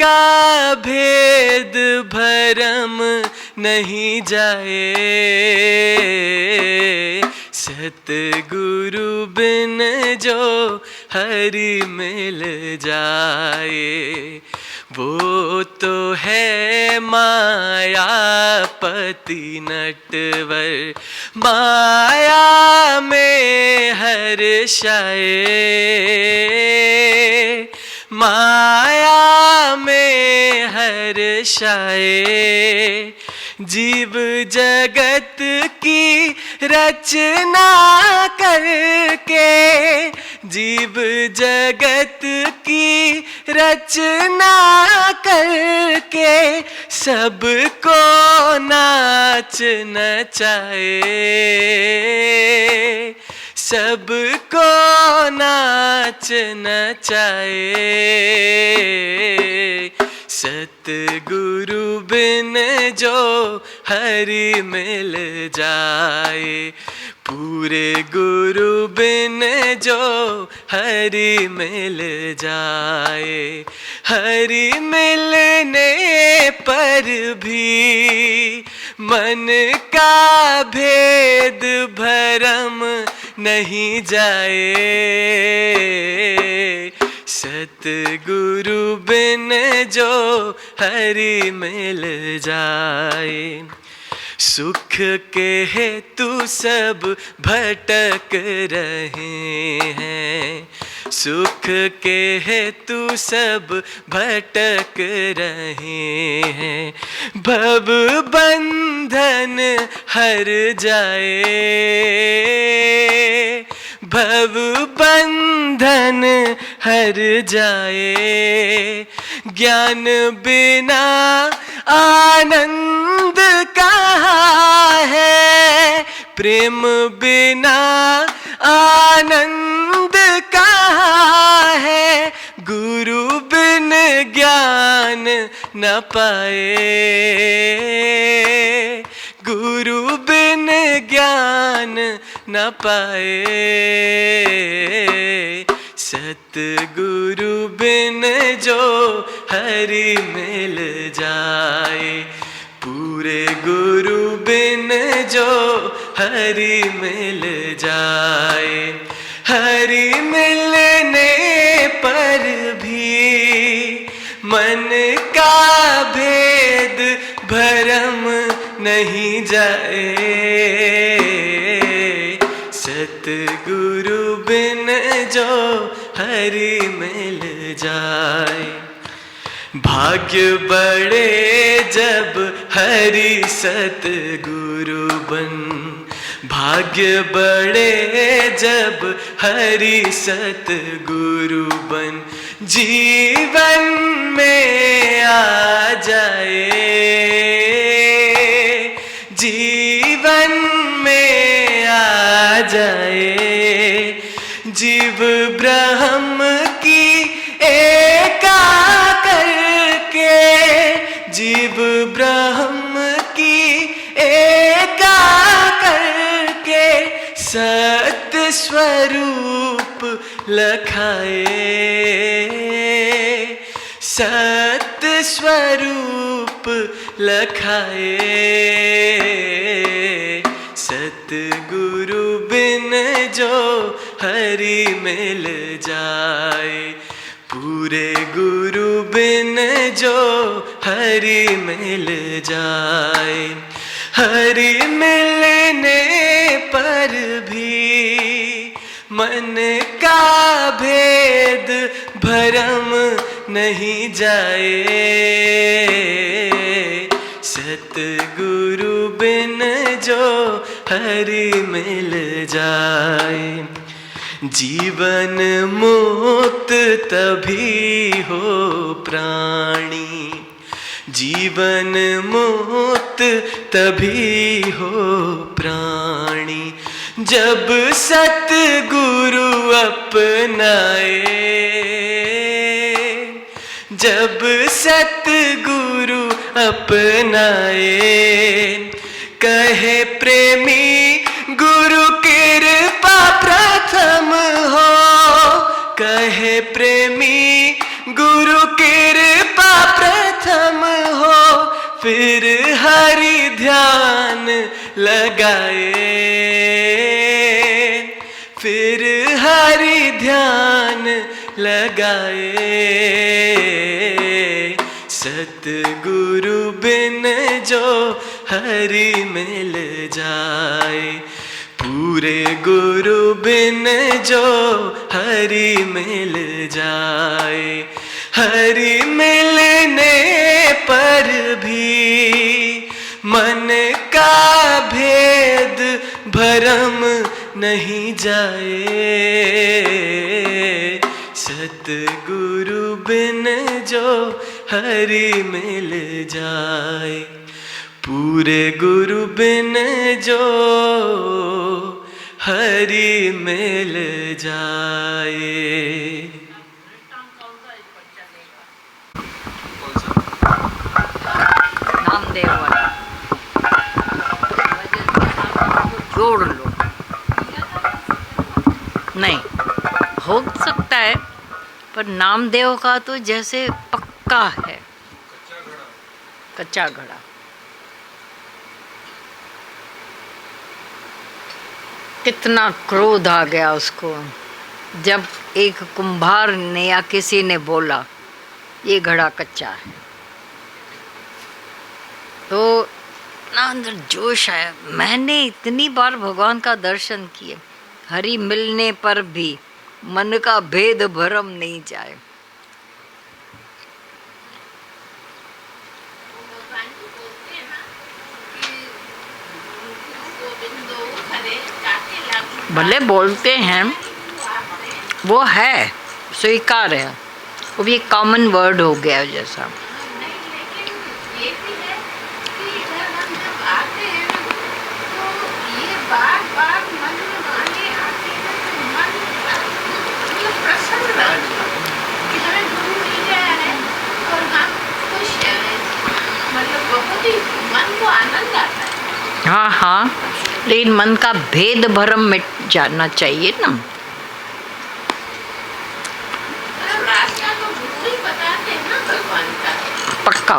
का भेद भरम नहीं जाए, सतगुरु बिन जो हरि मिल जाए। वो तो है मायापति नटवर, माया में हर्षाए, माया में हर्षाए, जीव जगत की रचना करके, जीव जगत की रचना करके, सबको नाच नचाए, सबको नाच नचाए, सतगुरु बिन जो हरि मिल जाए, पूरे गुरु बिन जो हरि मिल जाए, हरि मिलने पर भी मन का भेद भरम नहीं जाए, सतगुरु बिन जो हरि मिल जाए। सुख के हेतु सब भटक रहे हैं, सुख के हेतु सब भटक रहे हैं, भव बंधन हर जाए, भव बंधन हर जाए, ज्ञान बिना आनंद कहाँ है, प्रेम बिना आनंद कहाँ है, गुरु बिन ज्ञान न पाए, गुरु बिन ज्ञान न पाए, सतगुरु बिन जो हरि मिल जाए, पूरे गुरु बिन जो हरि मिल जाए, हरि मिलने पर भी मन का भेद भरम नहीं जाए, सतगुरु बिन जो हरि मिल जाए। जाए। भाग्य बड़े जब हरि सतगुरु बन, भाग्य बड़े जब हरि सतगुरु बन जीवन में आ जाए, जीवन में आ जाए। जीव ब्रह्म की एका करके, जीव ब्रह्म की एका करके सत्य स्वरूप लखाए, सत्य स्वरूप लखाए। सतगुरु बिन जो हरि मिल जाए, पूरे गुरु बिन जो हरि मिल जाए। हरि मिलने पर भी मन का भेद भरम नहीं जाए। सतगुरु बिन जो हरि मिल जाए। जीवन मुक्त तभी हो प्राणी, जीवन मुक्त तभी हो प्राणी। जब सतगुरु अपनाए, जब सतगुरु अपनाए। कहे प्रेमी गुरु कृपा प्रथम हो, कहे प्रेमी गुरु कृपा प्रथम हो। फिर हरि ध्यान लगाए, फिर हरि ध्यान लगाए। सतगुरु बिन जो हरि मिल जाए, पूरे गुरु बिन जो हरि मिल जाए। हरि मिलने पर भी मन का भेद भरम नहीं जाए। सतगुरु बिन जो हरि मिल जाए, पूरे गुरु बिन जो हरि मिल जाए। नामदेव वाला जोड़ लो। नहीं हो सकता है, पर नामदेव का तो जैसे पक्का है, कच्चा घड़ा। कितना क्रोध आ गया उसको जब एक कुंभार ने या किसी ने बोला ये घड़ा कच्चा है, तो ना अंदर जोश आया। मैंने इतनी बार भगवान का दर्शन किए, हरि मिलने पर भी मन का भेद भरम नहीं जाए। भले बोलते हैं, वो है, स्वीकार है, वो भी एक कॉमन वर्ड हो गया जैसा। हाँ हाँ, लेकिन मन का भेद भरम मिट जाना चाहिए ना। रास्ता तो गुरु ही बताते हैं ना भगवान का। पक्का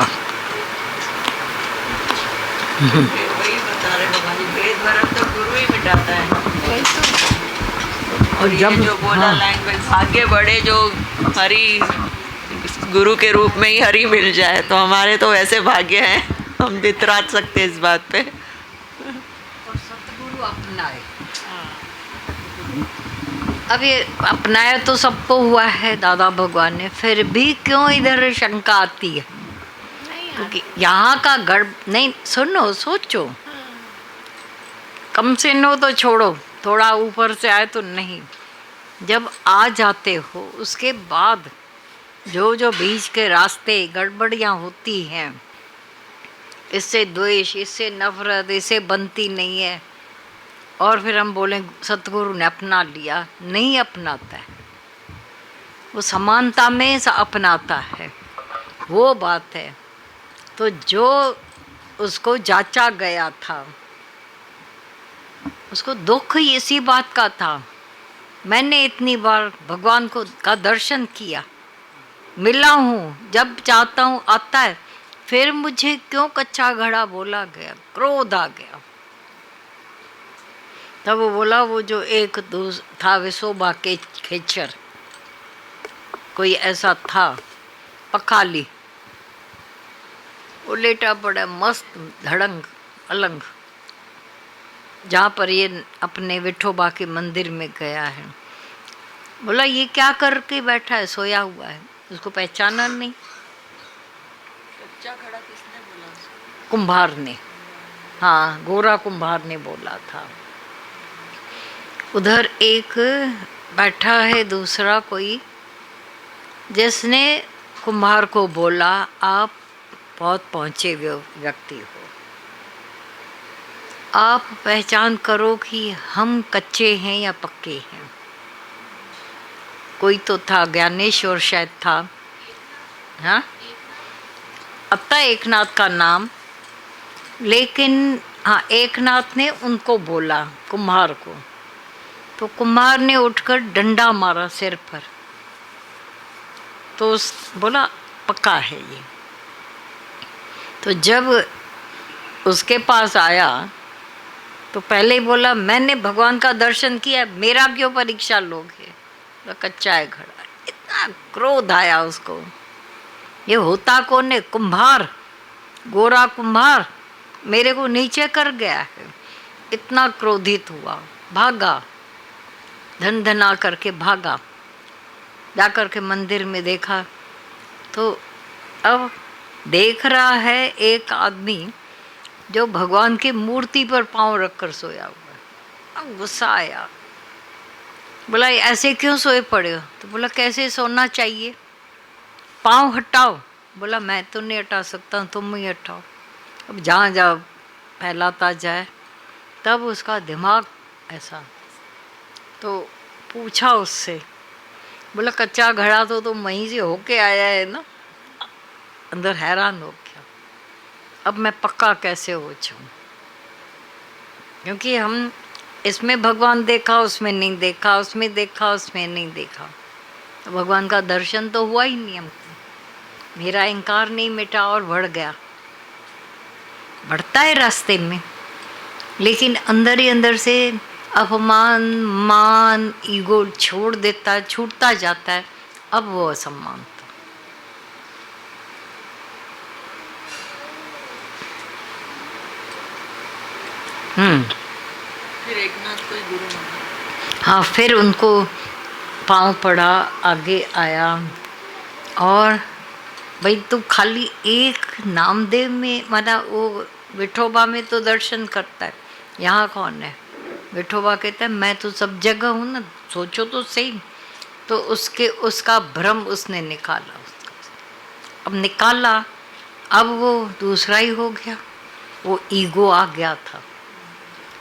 वही बता रहे भगवान जी, भेद भरम तो गुरु ही मिटाता है। और जब जो बोला लैंग्वेज, भाग्य बड़े जो हरि गुरु के रूप में ही हरि मिल जाए, तो हमारे तो वैसे भाग्य हैं, हम इतरा सकते इस बात पे। और सतगुरु अपनाए। अब ये अपनाया तो सबको हुआ है दादा भगवान ने, फिर भी क्यों इधर शंका आती है? क्योंकि यहाँ का गड़ नहीं, सुनो सोचो, कम से नो तो छोड़ो, थोड़ा ऊपर से आए तो नहीं, जब आ जाते हो उसके बाद जो जो बीच के रास्ते गड़बड़ियाँ होती हैं, इससे द्वेष, इससे नफरत, इससे बनती नहीं है, और फिर हम बोलें सतगुरु ने अपना लिया, नहीं अपनाता है वो, समानता में अपनाता है, वो बात है। तो जो उसको जांचा गया था, उसको दुख इसी बात का था, मैंने इतनी बार भगवान को का दर्शन किया, मिला हूँ, जब चाहता हूँ आता है, फिर मुझे क्यों कच्चा घड़ा बोला गया, क्रोध आ गया। तब वो बोला, वो जो एक था विशोबा के खेचर, कोई ऐसा था पखाली, वो लेटा पड़ा मस्त धड़ंग अलंग, जहाँ पर ये अपने विठोबा के मंदिर में गया है। बोला ये क्या करके बैठा है, सोया हुआ है, उसको पहचाना नहीं। कच्चा घड़ा किसने बोला? कुम्हार ने, हाँ गोरा कुम्हार ने बोला था। उधर एक बैठा है दूसरा कोई, जिसने कुम्हार को बोला आप बहुत पहुँचे व्यक्ति हो, आप पहचान करो कि हम कच्चे हैं या पक्के हैं। कोई तो था, ज्ञानेश्वर शायद था, हाँ अत्ता एकनाथ का नाम, लेकिन हाँ एकनाथ ने उनको बोला कुम्हार को, तो कुम्हार ने उठकर डंडा मारा सिर पर, तो बोला पक्का है ये। तो जब उसके पास आया तो पहले ही बोला मैंने भगवान का दर्शन किया, मेरा क्यों परीक्षा लोगे, तो कच्चा है घड़ा। इतना क्रोध आया उसको, ये होता कौन है, कुम्हार, गोरा कुम्हार मेरे को नीचे कर गया है। इतना क्रोधित हुआ, भागा, धन धना करके भागा, जा कर के मंदिर में देखा तो अब देख रहा है एक आदमी जो भगवान की मूर्ति पर पांव रखकर सोया हुआ है। अब गुस्सा आया, बोला ऐसे क्यों सोए पड़े हो? तो बोला कैसे सोना चाहिए, पांव हटाओ। बोला मैं तो नहीं हटा सकता, तुम ही हटाओ। अब जहाँ जहाँ फैलाता जाए, तब उसका दिमाग ऐसा, तो पूछा उससे, बोला कच्चा घड़ा तो तुम वहीं से होके आया है ना। अंदर हैरान हो गया, अब मैं पक्का कैसे हो जाऊं, क्योंकि हम इसमें भगवान देखा, उसमें नहीं देखा, उसमें देखा, उसमें नहीं देखा, तो भगवान का दर्शन तो हुआ ही नहीं हमको। मेरा इंकार नहीं मिटा और बढ़ गया, बढ़ता है रास्ते में, लेकिन अंदर ही अंदर से अपमान, मान, ईगो छोड़ देता है, छूटता जाता है। अब वो असम्मान था। फिर एकनाथ कोई गुरु माना। हाँ, फिर उनको पाँव पड़ा, आगे आया, और भाई तू खाली एक नामदेव में, माना वो विठोबा में तो दर्शन करता है, यहाँ कौन है? विठोबा कहता है मैं तो सब जगह हूँ ना, सोचो तो सही। तो उसका भ्रम उसने निकाला, अब निकाला, अब वो दूसरा ही हो गया, वो ईगो आ गया था।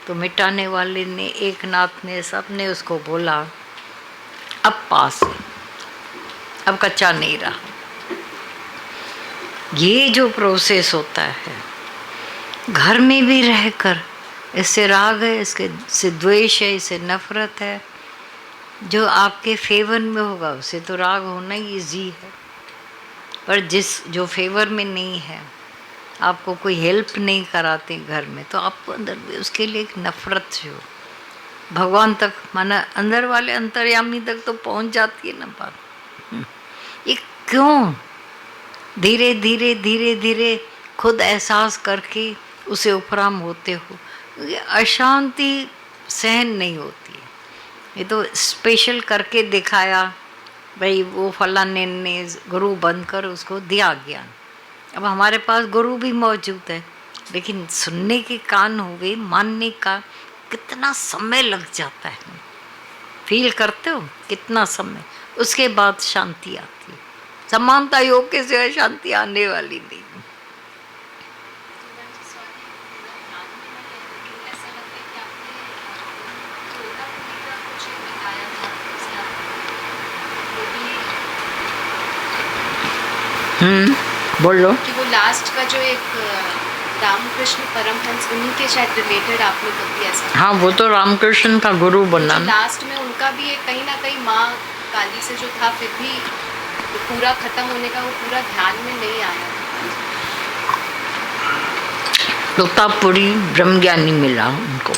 तो मिटाने वाले ने, एकनाथ ने, सब ने उसको बोला अब पास है, अब कच्चा नहीं रहा। ये जो प्रोसेस होता है घर में भी रहकर, इससे राग है, इससे द्वेष है, इससे नफरत है, जो आपके फेवर में होगा उससे तो राग होना ही ईजी है, पर जो फेवर में नहीं है, आपको कोई हेल्प नहीं कराते घर में, तो आपको अंदर भी उसके लिए एक नफरत जो भगवान तक, माना अंदर वाले अंतर्यामी तक तो पहुंच जाती है ना बात। ये क्यों? धीरे धीरे धीरे धीरे खुद एहसास करके उसे उपराम होते हो। ये अशांति सहन नहीं होती है, ये तो स्पेशल करके दिखाया भाई, वो फलाने ने गुरु बनकर उसको दिया ज्ञान। अब हमारे पास गुरु भी मौजूद है, लेकिन सुनने के कान हुए, मानने का कितना समय लग जाता है। फील करते हो कितना समय, उसके बाद शांति आती है। समानता योग के सिवा शांति आने वाली नहीं। बोलो। कि वो लास्ट का जो एक रामकृष्ण परमहंस, उन्हीं के शायद रिलेटेड आपने कभी ऐसा? हाँ, वो तो रामकृष्ण का गुरु बना। लास्ट में उनका भी एक कहीं ना कहीं माँ काली से जो था, फिर भी पूरा खत्म होने का वो पूरा ध्यान में नहीं आया। तोतापुरी ब्रह्मज्ञानी मिला उनको।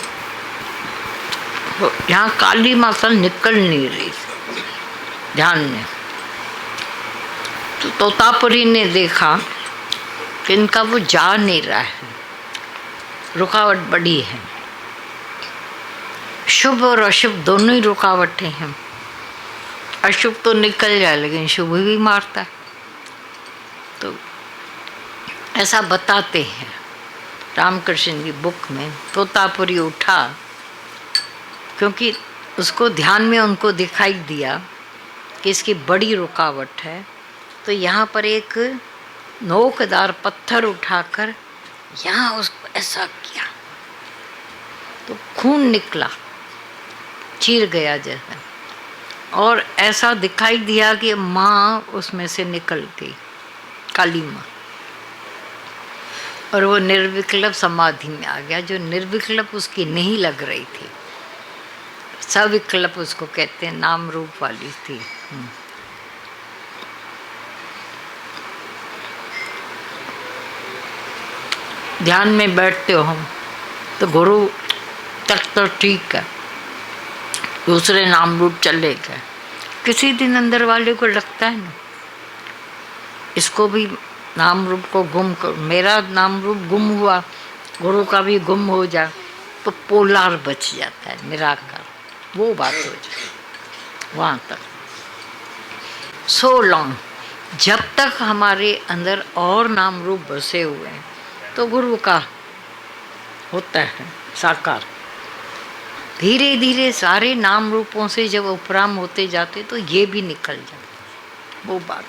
यहाँ काली माता निकल नहीं रही ध्यान में, तो तोतापुरी ने देखा कि इनका वो जा नहीं रहा है, रुकावट बड़ी है। शुभ और अशुभ दोनों ही रुकावटें हैं। अशुभ तो निकल जाए, लेकिन शुभ भी मारता है। तो ऐसा बताते हैं रामकृष्ण की बुक में। तोतापुरी उठा, क्योंकि उसको ध्यान में उनको दिखाई दिया कि इसकी बड़ी रुकावट है। तो यहाँ पर एक नोकदार पत्थर उठाकर यहाँ उसको ऐसा किया, तो खून निकला, चीर गया जैसा, और ऐसा दिखाई दिया कि माँ उसमें से निकल गई, काली माँ, और वो निर्विकल्प समाधि में आ गया। जो निर्विकल्प उसकी नहीं लग रही थी, सविकल्प उसको कहते हैं, नाम रूप वाली थी। ध्यान में बैठते हो हम तो गुरु तक तो ठीक है, दूसरे नाम रूप चले गए। किसी दिन अंदर वाले को लगता है ना, इसको भी नाम रूप को गुम कर, मेरा नाम रूप गुम हुआ, गुरु का भी गुम हो जाए, तो पोलार बच जाता है, निराकार, वो बात हो जाए वहाँ तक। सो लॉन्ग, जब तक हमारे अंदर और नाम रूप बसे हुए हैं, तो गुरु का होता है साकार। धीरे धीरे सारे नाम रूपों से जब उपराम होते जाते, तो ये भी निकल जाते, वो बात।